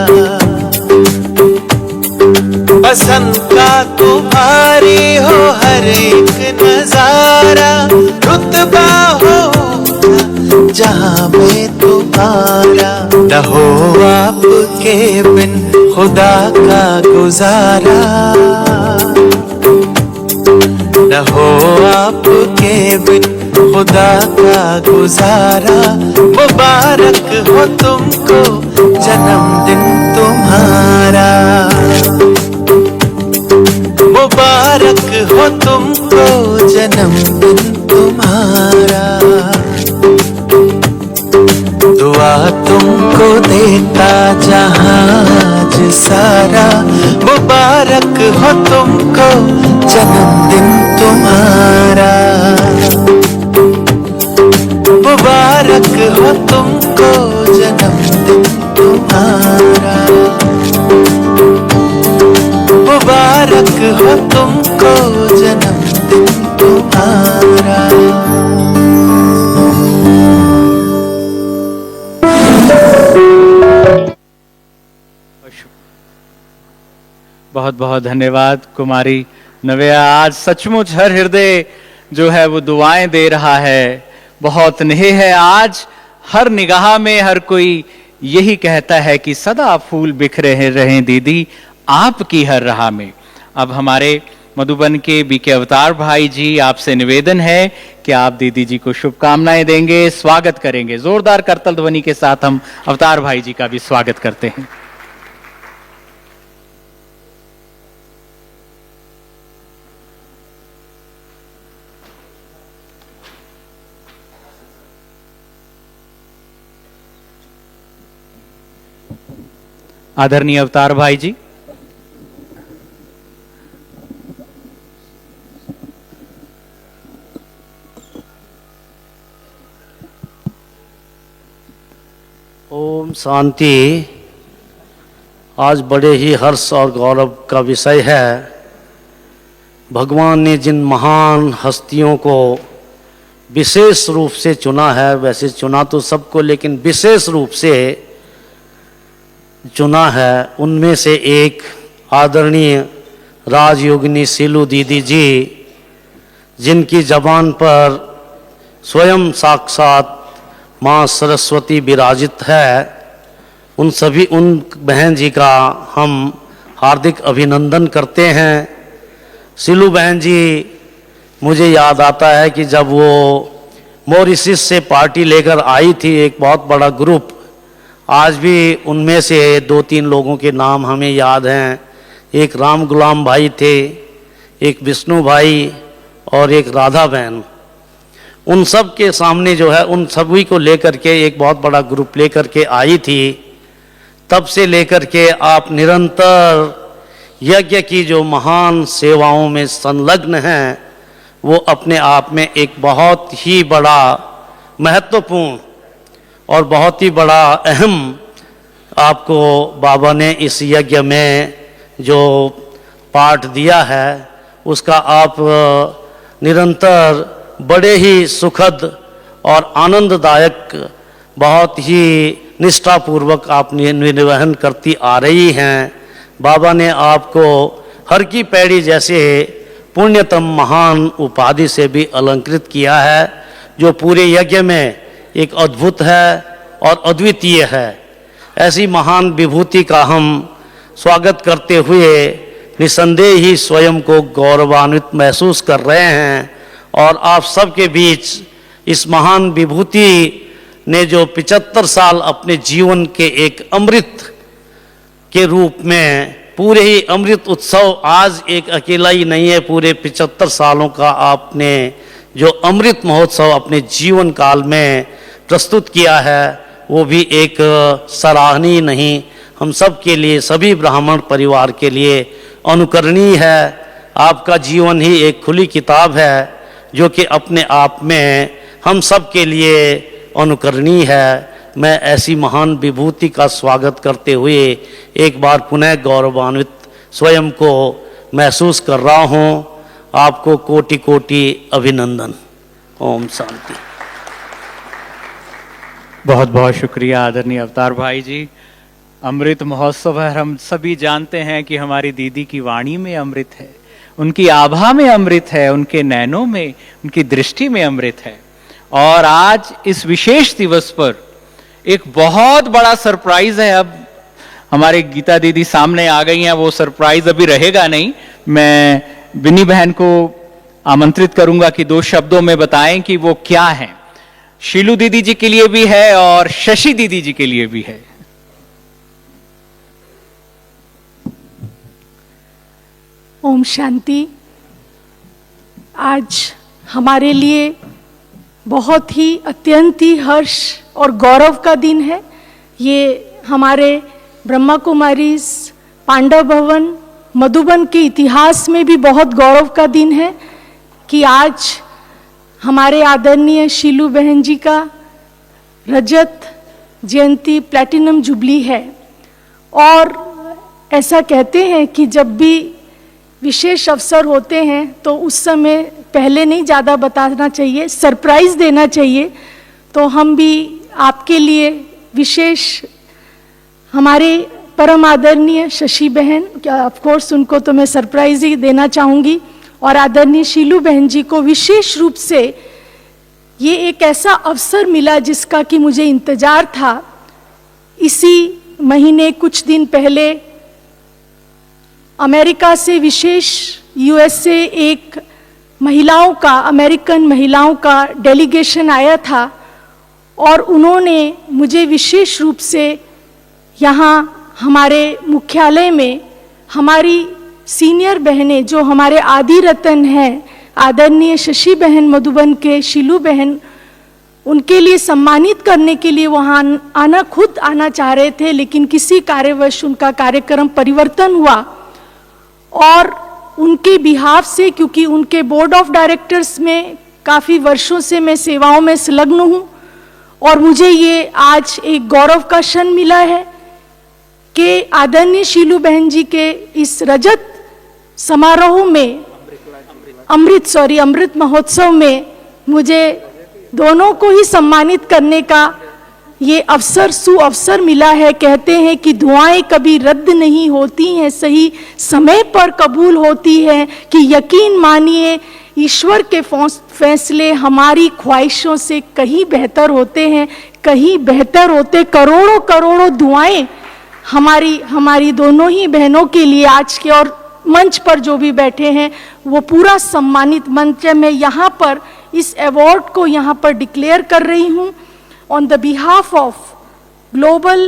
G: पसंद का तुम्हारी हो हर एक नजारा। रुतबा हो जहां में तुम्हारा। न हो आपके बिन खुदा का गुजारा, न हो आपके बिन खुदा का गुजारा। मुबारक हो तुमको जन्मदिन तुम्हारा, मुबारक हो तुमको जन्मदिन तुम्हारा। दुआ तुमको देता जहाज सारा। मुबारक हो तुमको जन्मदिन तुम्हारा, मुबारक हो तुमको जन्मदिन तुम्हारा, मुबारक हो तुमको जन्मदिन तुम्हारा।
E: बहुत बहुत धन्यवाद कुमारी नव्या। आज सचमुच हर हृदय जो है वो दुआएं दे रहा है, बहुत नेह है। आज हर निगाह में हर कोई यही कहता है कि सदा फूल बिखरे रहें दीदी आपकी हर राह में। अब हमारे मधुबन के बीके अवतार भाई जी, आपसे निवेदन है कि आप दीदी जी को शुभकामनाएं देंगे, स्वागत करेंगे। जोरदार करतल ध्वनि के साथ हम अवतार भाई जी का भी स्वागत करते हैं। आदरणीय अवतार भाई जी,
J: ओम शांति। आज बड़े ही हर्ष और गौरव का विषय है। भगवान ने जिन महान हस्तियों को विशेष रूप से चुना है, वैसे चुना तो सबको, लेकिन विशेष रूप से चुना है, उनमें से एक आदरणीय राजयोगिनी शीलू दीदी जी, जिनकी जबान पर स्वयं साक्षात माँ सरस्वती विराजित है। उन बहन जी का हम हार्दिक अभिनंदन करते हैं। शीलू बहन जी, मुझे याद आता है कि जब वो मॉरिशस से पार्टी लेकर आई थी, एक बहुत बड़ा ग्रुप, आज भी उनमें से 2-3 लोगों के नाम हमें याद हैं। एक राम गुलाम भाई थे, एक विष्णु भाई और एक राधा बहन। उन सब के सामने जो है, उन सभी को लेकर के एक बहुत बड़ा ग्रुप लेकर के आई थी। तब से लेकर के आप निरंतर यज्ञ की जो महान सेवाओं में संलग्न हैं, वो अपने आप में एक बहुत ही बड़ा महत्वपूर्ण और बहुत ही बड़ा अहम आपको बाबा ने इस यज्ञ में जो पाठ दिया है, उसका आप निरंतर बड़े ही सुखद और आनंददायक, बहुत ही निष्ठापूर्वक आप निर्वहन करती आ रही हैं। बाबा ने आपको हर की पैड़ी जैसे पुण्यतम महान उपाधि से भी अलंकृत किया है, जो पूरे यज्ञ में एक अद्भुत है और अद्वितीय है। ऐसी महान विभूति का हम स्वागत करते हुए निसंदेह ही स्वयं को गौरवान्वित महसूस कर रहे हैं। और आप सबके बीच इस महान विभूति ने जो 75 साल अपने जीवन के एक अमृत के रूप में, पूरे ही अमृत उत्सव, आज एक अकेला ही नहीं है, पूरे 75 सालों का आपने जो अमृत महोत्सव अपने जीवन काल में प्रस्तुत किया है, वो भी एक सराहनीय नहीं, हम सब के लिए, सभी ब्राह्मण परिवार के लिए अनुकरणीय है। आपका जीवन ही एक खुली किताब है, जो कि अपने आप में हम सब के लिए अनुकरणीय है। मैं ऐसी महान विभूति का स्वागत करते हुए एक बार पुनः गौरवान्वित स्वयं को महसूस कर रहा हूँ। आपको कोटि कोटि अभिनंदन। ओम शांति।
E: बहुत बहुत शुक्रिया आदरणीय अवतार भाई जी। अमृत महोत्सव है, हम सभी जानते हैं कि हमारी दीदी की वाणी में अमृत है, उनकी आभा में अमृत है, उनके नैनों में, उनकी दृष्टि में अमृत है। और आज इस विशेष दिवस पर एक बहुत बड़ा सरप्राइज है। अब हमारे गीता दीदी सामने आ गई हैं, वो सरप्राइज अभी रहेगा नहीं। मैं बिनी बहन को आमंत्रित करूंगा कि 2 शब्दों में बताएं कि वो क्या है। शीलू दीदी जी के लिए भी है और शशि दीदी जी के लिए भी है।
K: ओम शांति। आज हमारे लिए बहुत ही अत्यंत ही हर्ष और गौरव का दिन है। ये हमारे ब्रह्मा कुमारी पांडव भवन मधुबन के इतिहास में भी बहुत गौरव का दिन है कि आज हमारे आदरणीय शीलू बहन जी का रजत जयंती प्लैटिनम जुबली है। और ऐसा कहते हैं कि जब भी विशेष अवसर होते हैं तो उस समय पहले नहीं ज़्यादा बताना चाहिए, सरप्राइज देना चाहिए। तो हम भी आपके लिए विशेष हमारे परम आदरणीय शशि बहन, ऑफ कोर्स उनको तो मैं सरप्राइज ही देना चाहूँगी, और आदरणीय शीलू बहन जी को विशेष रूप से ये एक ऐसा अवसर मिला जिसका कि मुझे इंतज़ार था। इसी महीने कुछ दिन पहले अमेरिका से विशेष यूएसए एक महिलाओं का, अमेरिकन महिलाओं का डेलीगेशन आया था और उन्होंने मुझे विशेष रूप से यहाँ हमारे मुख्यालय में हमारी सीनियर बहनें जो हमारे आदि रतन हैं, आदरणीय शशि बहन मधुबन के, शीलू बहन, उनके लिए सम्मानित करने के लिए वहाँ खुद आना चाह रहे थे, लेकिन किसी कार्यवश उनका कार्यक्रम परिवर्तन हुआ। और उनके बिहाफ से, क्योंकि उनके बोर्ड ऑफ डायरेक्टर्स में काफ़ी वर्षों से मैं सेवाओं में संलग्न हूँ और मुझे ये आज एक गौरव का क्षण मिला है कि आदरणीय शीलू बहन जी के इस रजत समारोह में अमृत महोत्सव में मुझे दोनों को ही सम्मानित करने का ये सुअवसर मिला है। कहते हैं कि दुआएं कभी रद्द नहीं होती हैं, सही समय पर कबूल होती हैं, कि यकीन मानिए ईश्वर के फैसले हमारी ख्वाहिशों से कहीं बेहतर होते हैं, कहीं बेहतर होते। करोड़ों करोड़ों दुआएं हमारी दोनों ही बहनों के लिए आज के, और मंच पर जो भी बैठे हैं वो पूरा सम्मानित मंच है। मैं यहाँ पर इस अवार्ड को यहाँ पर डिक्लेयर कर रही हूँ on the behalf of Global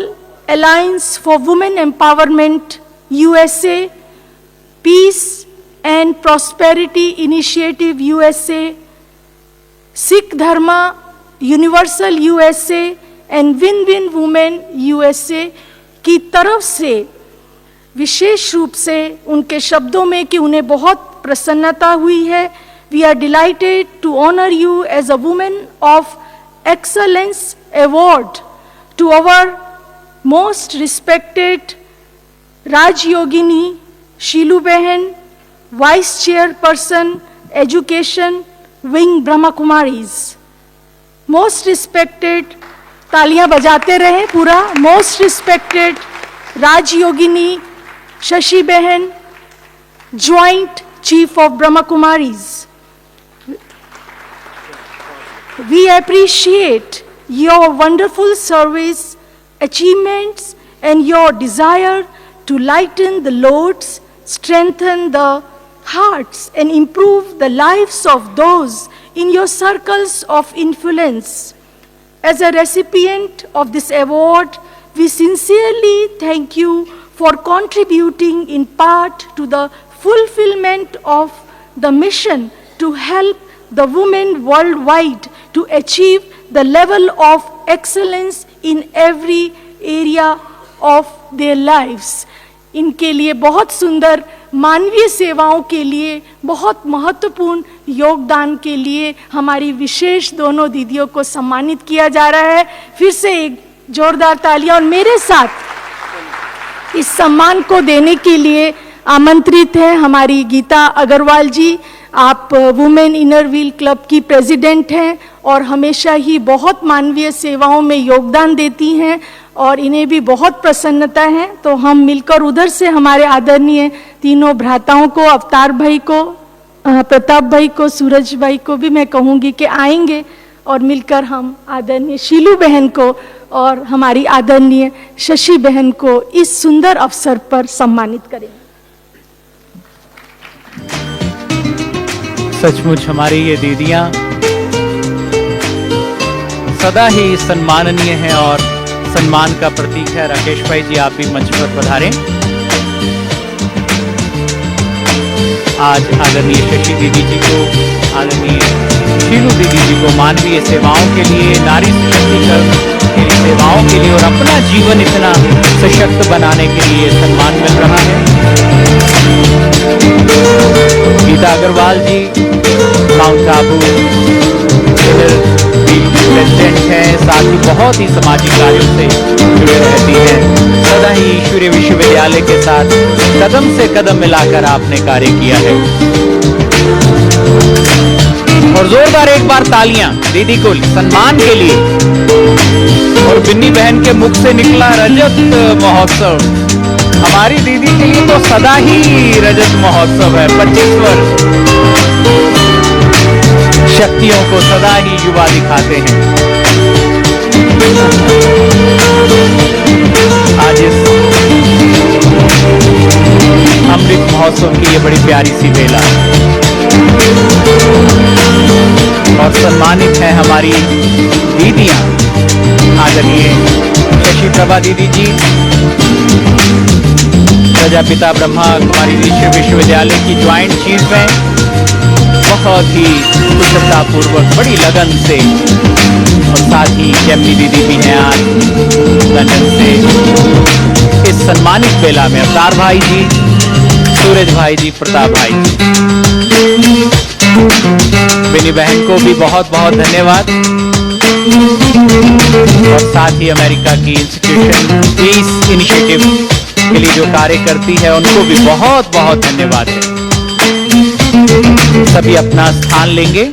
K: Alliance for Women Empowerment USA, Peace and Prosperity Initiative USA, Sikh Dharma Universal USA and Win-Win Women USA की तरफ से विशेष रूप से उनके शब्दों में कि उन्हें बहुत प्रसन्नता हुई है। We are delighted to honor you as a Woman of Excellence Award to our most respected Rajyogini Sheelu Behan, Vice Chairperson Education Wing Brahma Kumaris. Most respected, तालियां बजाते रहे पूरा, most respected Rajyogini Shashi Behan, Joint Chief of Brahma Kumaris. We appreciate your wonderful service, achievements, and your desire to lighten the loads, strengthen the hearts, and improve the lives of those in your circles of influence. As a recipient of this award, we sincerely thank you for contributing in part to the fulfillment of the mission to help the women worldwide to achieve the level of excellence in every area of their lives. इनके लिए बहुत सुंदर मानवीय सेवाओं के लिए, बहुत महत्वपूर्ण योगदान के लिए हमारी विशेष दोनों दीदियों को सम्मानित किया जा रहा है। फिर से एक जोरदार तालियां। और मेरे साथ इस सम्मान को देने के लिए आमंत्रित हैं हमारी गीता अग्रवाल जी। आप वुमेन इनर व्हील क्लब की प्रेसिडेंट हैं और हमेशा ही बहुत मानवीय सेवाओं में योगदान देती हैं और इन्हें भी बहुत प्रसन्नता है। तो हम मिलकर उधर से हमारे आदरणीय तीनों भ्राताओं को, अवतार भाई को, प्रताप भाई को, सूरज भाई को भी मैं कहूँगी कि आएंगे और मिलकर हम आदरणीय शीलू बहन को और हमारी आदरणीय शशि बहन को इस सुंदर अवसर पर सम्मानित करेंगे।
E: सचमुच हमारी ये दीदियां सदा ही सम्माननीय हैं और सम्मान का प्रतीक है। राकेश भाई जी, आप भी मंच पर पधारें। आज आदरणीय शशि दीदी जी को, आदरणीय शीलू दीदी जी को मानवीय सेवाओं के लिए, नारी सशक्तिकरण के सेवाओं के लिए और अपना जीवन इतना सशक्त बनाने के लिए सम्मान मिल रहा है। गीता अग्रवाल जी माउंट आबू प्रेसिडेंट हैं, साथ ही बहुत ही सामाजिक कार्यों से जुड़े रहती हैं। सदा ही ईश्वरीय विश्वविद्यालय के साथ कदम से कदम मिलाकर आपने कार्य किया है। और जोरदार एक बार तालियां दीदी को सम्मान के लिए। और बिन्नी बहन के मुख से निकला रजत महोत्सव। हमारी दीदी के लिए तो सदा ही रजत महोत्सव है। 25 वर्ष शक्तियों को सदा ही युवा दिखाते हैं। आज इस अमृत महोत्सव की ये बड़ी प्यारी सी बेला और सम्मानित है हमारी दीदियां, आदरणीय शशि प्रभा दीदी जी, प्रजापिता ब्रह्मा कुमारी विश्वविद्यालय की ज्वाइंट चीफ हैं। बहुत ही कुशलता पूर्वक, बड़ी लगन से, और साथ ही जैमनी दीदी भी हैं आज लंदन से। इस सम्मानित बेला में अवतार भाई जी, सूरज भाई जी, प्रताप भाई जी, बिनी बहन को भी बहुत बहुत धन्यवाद। और साथ ही अमेरिका की इंस्टीट्यूशन पीस इनिशिएटिव के लिए जो कार्य करती है उनको भी बहुत बहुत धन्यवाद है। सभी अपना स्थान लेंगे।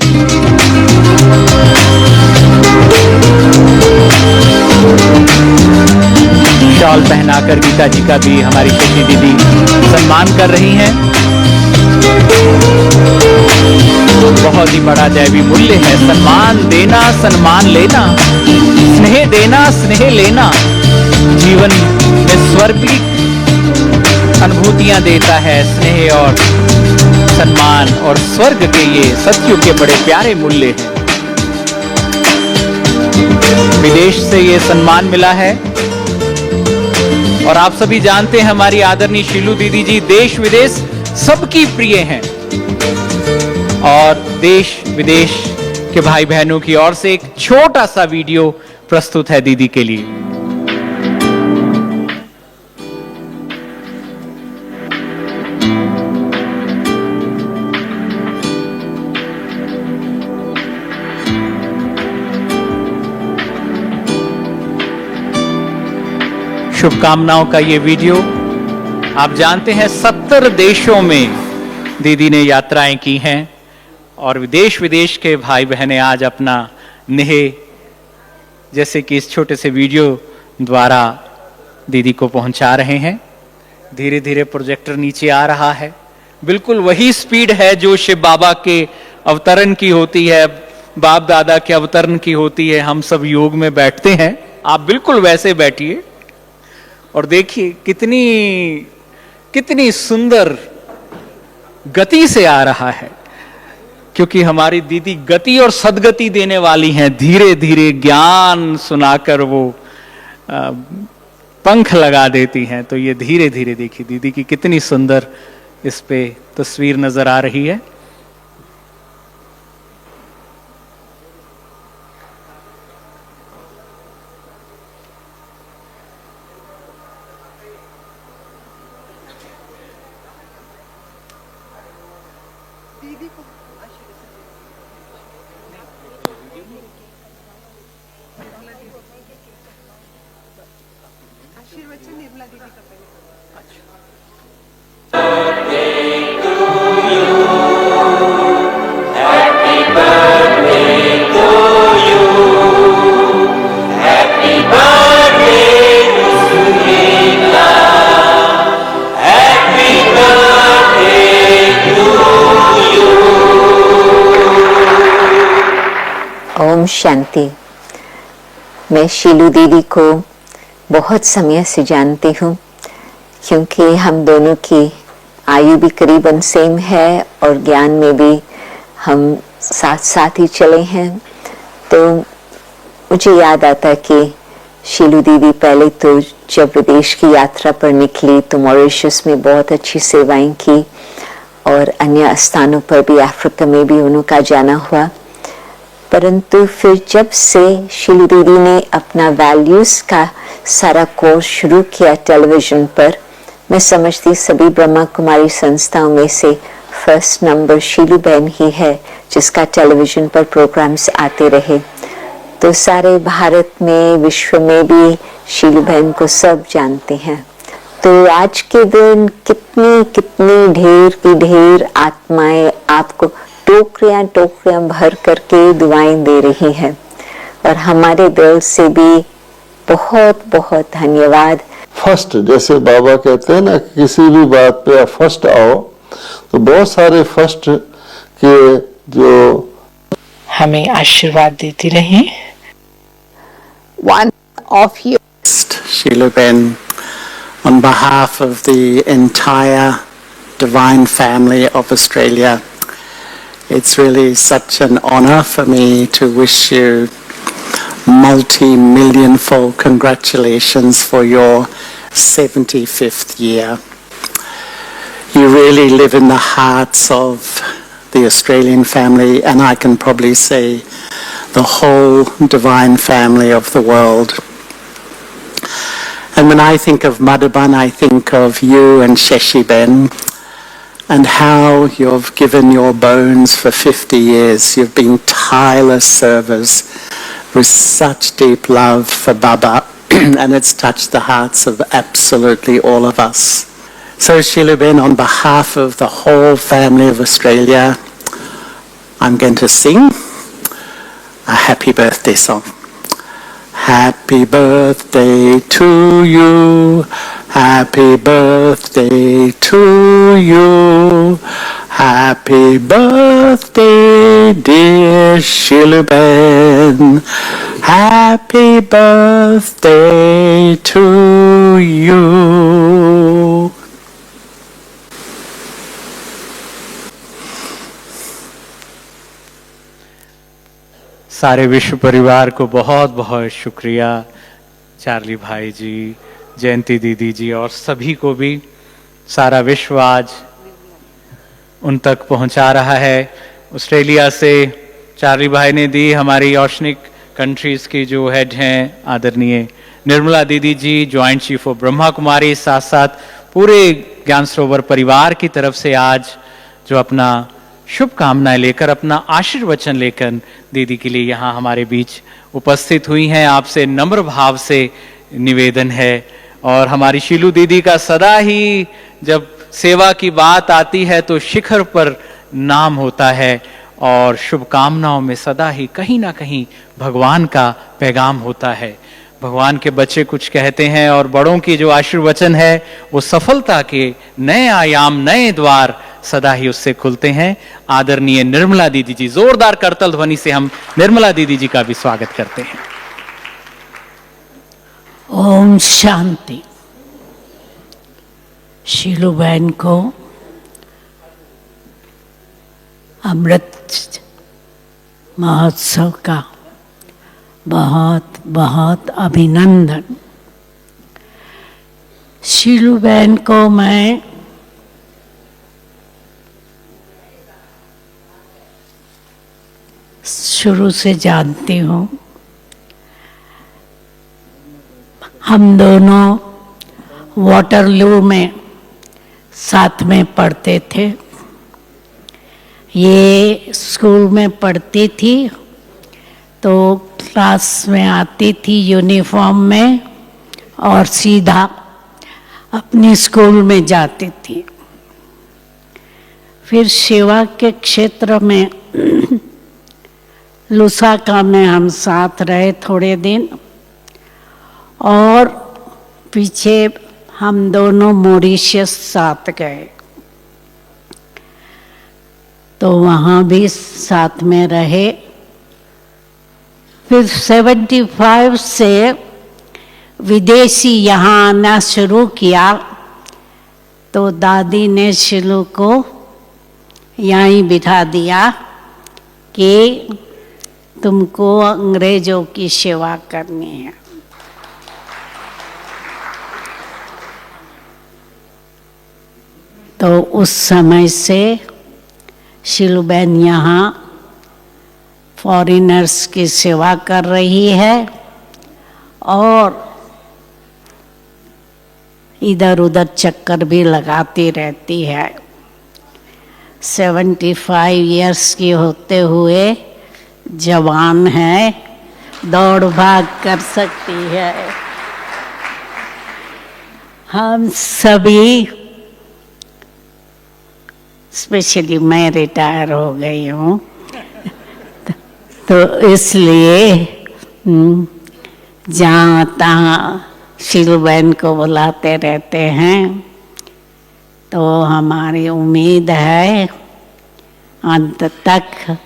E: शॉल पहनाकर गीता जी का भी हमारी शशि दीदी सम्मान कर रही हैं। बहुत ही बड़ा दैवी मूल्य है सम्मान देना, सम्मान लेना, स्नेह देना, स्नेह लेना। जीवन में स्वर्गिक अनुभूतियां देता है स्नेह और सम्मान, और स्वर्ग के ये सत्यों के बड़े प्यारे मूल्य हैं। विदेश से ये सम्मान मिला है और आप सभी जानते हैं हमारी आदरणीय शीलू दीदी जी देश विदेश सबकी प्रिय हैं और देश विदेश के भाई बहनों की ओर से एक छोटा सा वीडियो प्रस्तुत है दीदी के लिए। शुभकामनाओं का ये वीडियो, आप जानते हैं 70 देशों में दीदी ने यात्राएं की हैं और देश विदेश के भाई बहनें आज अपना नेह जैसे कि इस छोटे से वीडियो द्वारा दीदी को पहुंचा रहे हैं। धीरे धीरे प्रोजेक्टर नीचे आ रहा है। बिल्कुल वही स्पीड है जो शिव बाबा के अवतरण की होती है, बाप दादा के अवतरण की होती है। हम सब योग में बैठते हैं, आप बिल्कुल वैसे बैठिए और देखिए कितनी सुंदर गति से आ रहा है, क्योंकि हमारी दीदी गति और सद्गति देने वाली हैं। धीरे धीरे ज्ञान सुनाकर वो पंख लगा देती हैं। तो ये धीरे धीरे देखिए दीदी की कितनी सुंदर इस पे तस्वीर नजर आ रही है।
L: ओम शांति। मैं शीलू दीदी को बहुत समय से जानती हूँ, क्योंकि हम दोनों की आयु भी करीबन सेम है और ज्ञान में भी हम साथ साथ ही चले हैं। तो मुझे याद आता कि शीलू दीदी पहले तो जब विदेश की यात्रा पर निकली तो मॉरिशस में बहुत अच्छी सेवाएं की और अन्य स्थानों पर भी, अफ्रीका में भी उनका जाना हुआ। परंतु फिर जब से शीलू दीदी ने अपना वैल्यूज का सारा कोर्स शुरू किया टेलीविजन पर, मैं समझती सभी ब्रह्मा कुमारी संस्थाओं में से फर्स्ट नंबर शीलू बहन ही है जिसका टेलीविजन पर प्रोग्राम्स आते रहे। तो सारे भारत में, विश्व में भी शीलू बहन को सब जानते हैं। तो आज के दिन कितनी ढेर की ढेर आत्माएं आपको टोकरियां भर करके दुआएं दे रही हैं और हमारे दिल से भी बहुत बहुत धन्यवाद।
M: फर्स्ट, जैसे बाबा कहते हैं ना, किसी भी बात पे आप फर्स्ट आओ, तो बहुत सारे फर्स्ट के जो
N: हमें आशीर्वाद देती रही।
O: One of you,
P: Sheila Ben, on behalf of the entire Divine Family of Australia, it's really such an honor for me to wish you multi-million-fold congratulations for your 75th year. You really live in the hearts of the Australian family, and I can probably say the whole Divine Family of the world. And when I think of Madhaban, I think of you and Shashi Ben, and how you've given your bones for 50 years. You've been tireless servers, with such deep love for Baba, and it's touched the hearts of absolutely all of us. So Sheila Ben, on behalf of the whole family of Australia, I'm going to sing a happy birthday song. Happy birthday to you, happy birthday to you, happy birthday dear Sheila Ben, happy birthday to you.
E: सारे विश्व परिवार को बहुत बहुत शुक्रिया, चार्ली भाई जी, जयंती दीदी जी और सभी को भी। सारा विश्व आज उन तक पहुंचा रहा है। ऑस्ट्रेलिया से चार्ली भाई ने दी, हमारी ओशनिक कंट्रीज की जो हेड हैं आदरणीय निर्मला दीदी जी, joint chief of Brahma Kumari, साथ साथ पूरे ज्ञान सरोवर परिवार की तरफ से आज जो अपना शुभकामनाएं लेकर, अपना आशीर्वचन लेकर दीदी के लिए यहाँ हमारे बीच उपस्थित हुई हैं। आपसे नम्र भाव से निवेदन है, और हमारी शीलू दीदी का सदा ही जब सेवा की बात आती है तो शिखर पर नाम होता है, और शुभकामनाओं में सदा ही कहीं ना कहीं भगवान का पैगाम होता है। भगवान के बच्चे कुछ कहते हैं और बड़ों की जो आशीर्वचन है वो सफलता के नए आयाम, नए द्वार सदा ही उससे खुलते हैं। आदरणीय निर्मला दीदी जी, जोरदार करतल ध्वनि से हम निर्मला दीदी जी का भी स्वागत करते हैं।
O: ओम शांति। शीलू बहन को अमृत महोत्सव का बहुत बहुत अभिनंदन। शीलू बहन को मैं शुरू से जानती हूँ। हम दोनों वाटरलू में साथ में पढ़ते थे। ये स्कूल में पढ़ती थी तो क्लास में आती थी यूनिफॉर्म में और सीधा अपनी स्कूल में जाती थी। फिर सेवा के क्षेत्र में लुसाका में हम साथ रहे थोड़े दिन, और पीछे हम दोनों मॉरिशस साथ गए तो वहाँ भी साथ में रहे। फिर 75 से विदेशी यहाँ आना शुरू किया तो दादी ने शीलू को यहीं बिठा दिया कि तुमको अंग्रेजों की सेवा करनी है। तो उस समय से शीलू बहन यहाँ फॉरेनर्स की सेवा कर रही है और इधर उधर चक्कर भी लगाती रहती है। 75 इयर्स की होते हुए जवान है, दौड़ भाग कर सकती है। हम सभी, स्पेशली मैं रिटायर हो गई हूँ तो इसलिए जहाँ तहाँ शीलू बहन को बुलाते रहते हैं। तो हमारी उम्मीद है अंत तक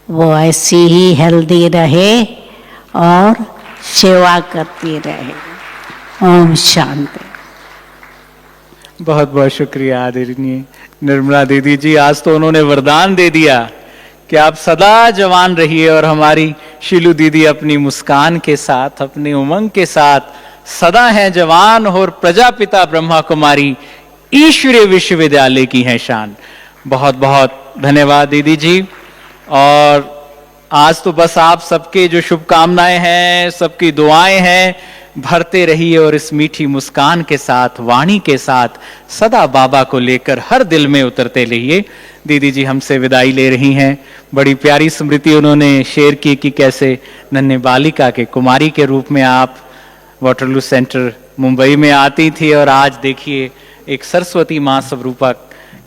O: वो ऐसी ही हेल्दी रहे और सेवा करती रहे। ओम शांति।
E: बहुत बहुत शुक्रिया आदरणीय निर्मला दीदी जी। आज तो उन्होंने वरदान दे दिया कि आप सदा जवान रहिए, और हमारी शीलू दीदी अपनी मुस्कान के साथ, अपनी उमंग के साथ सदा हैं जवान, और प्रजापिता ब्रह्मा कुमारी ईश्वरीय विश्वविद्यालय की हैं शान। बहुत बहुत धन्यवाद दीदी जी। और आज तो बस आप सबके जो शुभकामनाएं हैं, सबकी दुआएं हैं, भरते रहिए और इस मीठी मुस्कान के साथ, वाणी के साथ सदा बाबा को लेकर हर दिल में उतरते रहिए। दीदी जी हमसे विदाई ले रही हैं। बड़ी प्यारी स्मृति उन्होंने शेयर की कि कैसे नन्हे बालिका के कुमारी के रूप में आप वाटरलू सेंटर मुंबई में आती थी और आज देखिए एक सरस्वती माँ स्वरूपा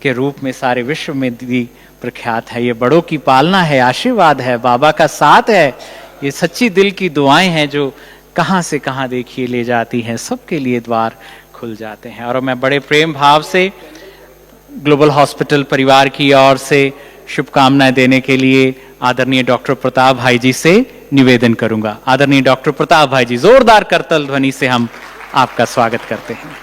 E: के रूप में सारे विश्व में दीदी प्रख्यात है। ये बड़ों की पालना है, आशीर्वाद है, बाबा का साथ है, ये सच्ची दिल की दुआएं हैं जो कहां से कहां देखिए ले जाती हैं, सबके लिए द्वार खुल जाते हैं। और मैं बड़े प्रेम भाव से ग्लोबल हॉस्पिटल परिवार की ओर से शुभकामनाएं देने के लिए आदरणीय डॉक्टर प्रताप भाई जी से निवेदन करूंगा। आदरणीय डॉक्टर प्रताप भाई जी, जोरदार करतल ध्वनि से हम आपका स्वागत करते हैं।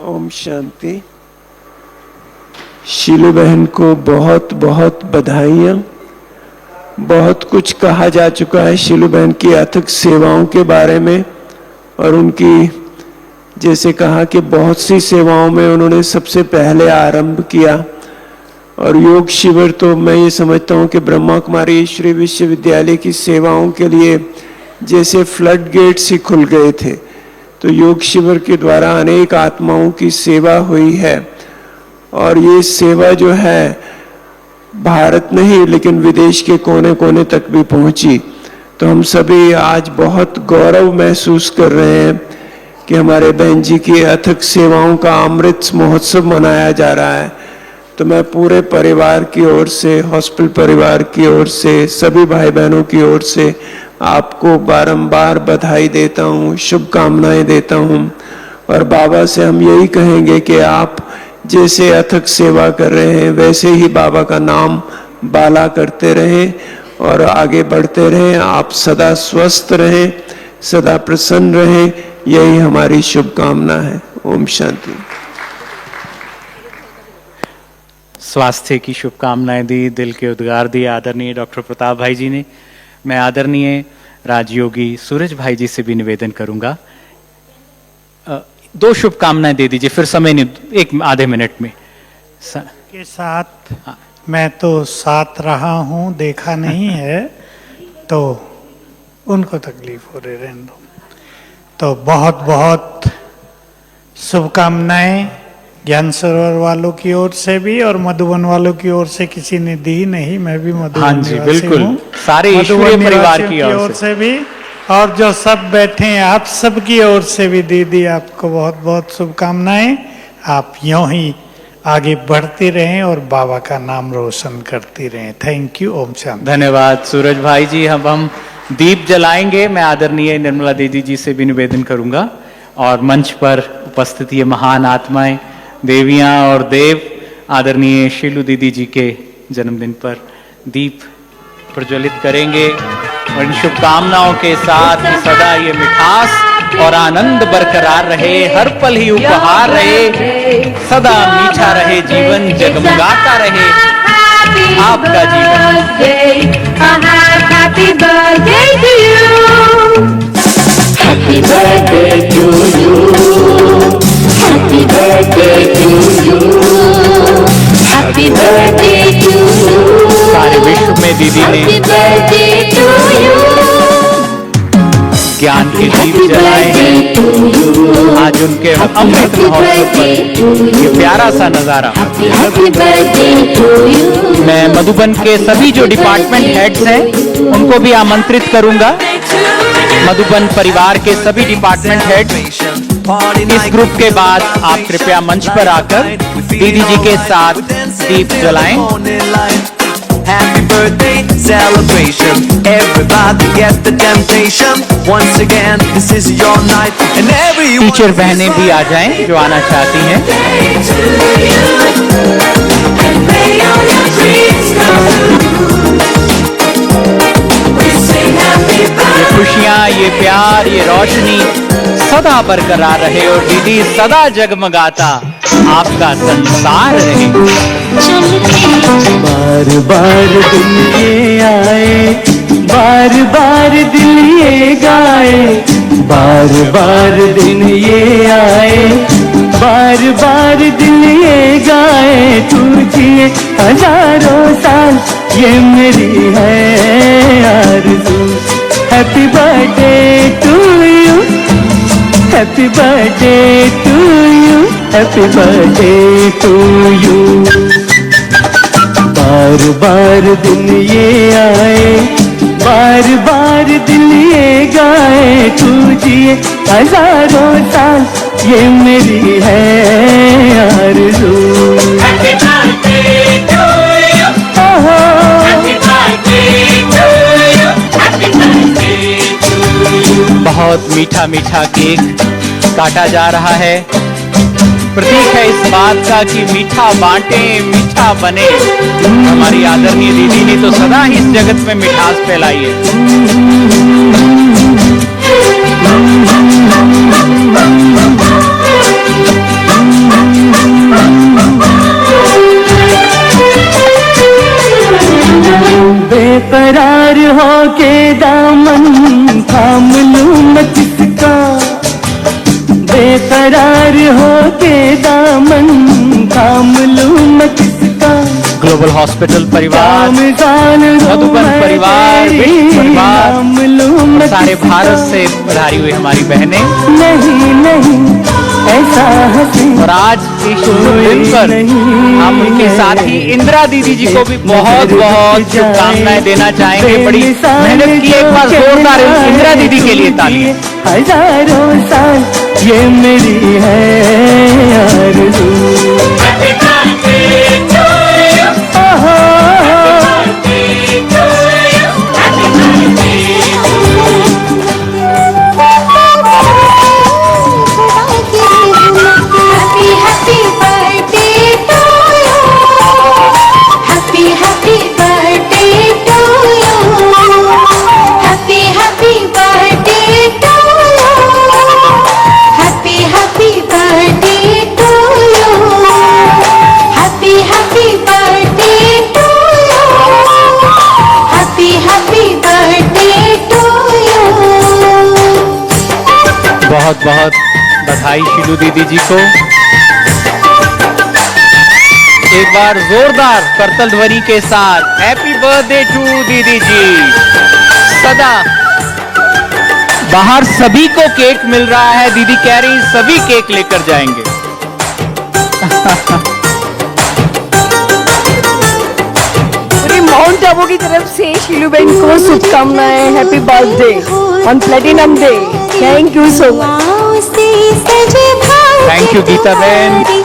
Q: ओम शांति। शीलू बहन को बहुत बहुत बधाइयाँ। बहुत कुछ कहा जा चुका है शीलू बहन की अथक सेवाओं के बारे में, और उनकी जैसे कहा कि बहुत सी सेवाओं में उन्होंने सबसे पहले आरंभ किया। और योग शिविर तो मैं ये समझता हूँ कि ब्रह्मा कुमारी ईश्वरी विश्वविद्यालय की सेवाओं के लिए जैसे फ्लड गेट्स ही खुल गए थे। तो योग शिविर के द्वारा अनेक आत्माओं की सेवा हुई है, और ये सेवा जो है भारत नहीं लेकिन विदेश के कोने कोने तक भी पहुंची। तो हम सभी आज बहुत गौरव महसूस कर रहे हैं कि हमारे बहन जी की अथक सेवाओं का अमृत महोत्सव मनाया जा रहा है। तो मैं पूरे परिवार की ओर से, हॉस्पिटल परिवार की ओर से, सभी भाई बहनों की ओर से आपको बारंबार बधाई देता हूँ, शुभकामनाएं देता हूँ। और बाबा से हम यही कहेंगे कि आप जैसे अथक सेवा कर रहे हैं वैसे ही बाबा का नाम बाला करते रहें और आगे बढ़ते रहें। आप सदा स्वस्थ रहें, सदा प्रसन्न रहें, यही हमारी शुभकामना है। ओम शांति।
E: स्वास्थ्य की शुभकामनाएं दी, दिल के उद्गार दिए आदरणीय डॉक्टर प्रताप भाई जी ने। मैं आदरणीय राजयोगी सूरज भाई जी से भी निवेदन करूंगा, दो शुभकामनाएं दे दीजिए, फिर समय नहीं, एक आधे मिनट में
R: के साथ। मैं तो साथ रहा हूं, देखा नहीं है, तो उनको तकलीफ हो रही रहने दो। तो बहुत बहुत शुभकामनाएं ज्ञान सरोवर वालों की ओर से भी और मधुबन वालों की ओर से। किसी ने दी नहीं, मैं भी मधुबन
E: हाँ जी बिल्कुल, सारे ईश्वरीय परिवार की ओर से
R: भी, और जो सब बैठे हैं आप सब की ओर से भी दीदी आपको बहुत बहुत शुभकामनाएं। आप यूं ही आगे बढ़ते रहें और बाबा का नाम रोशन करती रहें। Thank you. ओम शांति।
E: धन्यवाद सूरज भाई जी। अब हम दीप जलाएंगे। मैं आदरणीय निर्मला दीदी जी से भी निवेदन करूंगा, और मंच पर उपस्थित ये महान आत्माएं, देवियां और देव आदरणीय शीलू दीदी जी के जन्मदिन पर दीप प्रज्वलित करेंगे। और इन शुभकामनाओं के साथ सदा ये मिठास और आनंद बरकरार रहे, हर पल ही उपहार रहे, सदा मीठा रहे जीवन, जगमगाता रहे आपका जीवन।
S: Happy birthday to you. Happy birthday to you. Happy birthday to you. Happy birthday to you.
E: सारे विश्व में दीदी ने
S: Happy birthday to you.
E: ज्ञान के दीप जलाए हैं। आज उनके अमृत महोत्सव पर ये प्यारा सा नजारा।
S: Happy birthday to you.
E: मैं मधुबन के सभी जो डिपार्टमेंट हेड्स हैं उनको भी आमंत्रित करूंगा। मधुबन परिवार के सभी डिपार्टमेंट हेड इस ग्रुप के बाद आप कृपया मंच पर आकर दीदी जी के साथ दीप जलाएं।
T: Happy birthday celebration. Everybody get the temptation. Once again, this is your night, and everyone.
E: Teacher बहनें भी आ जाएं जो आना चाहती हैं। ये खुशियाँ, ये प्यार, ये रोशनी सदा बरकरार रहे और दीदी सदा जगमगाता आपका संसार रहे।
G: बार बार दिन ये आए, बार बार दिल ये गाए, बार बार दिन ये आए, बार बार दिल ये गाए, तू जिए हजारों साल ये मेरी है आरज़ू। Happy birthday to you, happy birthday to you, happy birthday to you. बार बार दिन ये आए, बार बार दिल ये गाए, तू जिए हजारों साल ये मेरी है आरज़ू। Happy birthday to you, happy birthday to you, happy birthday to you.
E: बहुत मीठा मीठा केक काटा जा रहा है, प्रतीक है इस बात का कि मीठा बांटे मीठा बने। हमारी आदरणीय दीदी ने तो सदा ही इस जगत में मिठास फैलाई है।
G: बेकरार हो के दामन थाम लूं मैं किसका, बेकरार हो के दामन थाम लूं मैं किसका।
E: ग्लोबल हॉस्पिटल परिवार, मधुबन परिवार, विश्व परिवार और सारे भारत से पधारी हुई हमारी बहनें,
G: नहीं नहीं ऐसा हंसी।
E: और आज इस शुभ दिन पर हम उनके साथी इंदिरा दीदी जी को भी बहुत बहुत शुभकामनाएं देना चाहेंगे। बड़ी मेहनत की, एक बार जोरदार इंदिरा दीदी के लिए तालियां।
G: हजारों साल ये मेरी है आरज़ू।
E: बहुत बहुत बधाई शीलू दीदी जी को। एक बार जोरदार करतल ध्वनि के साथ हैप्पी बर्थडे टू दीदी जी। सदा बाहर सभी को केक मिल रहा है, दीदी कह रही सभी केक लेकर जाएंगे।
U: माउंट आबू की तरफ से शीलूबेन को शुभकामनाएं। Happy birthday on platinum day. Thank you so much.
E: Thank you Geeta बहन।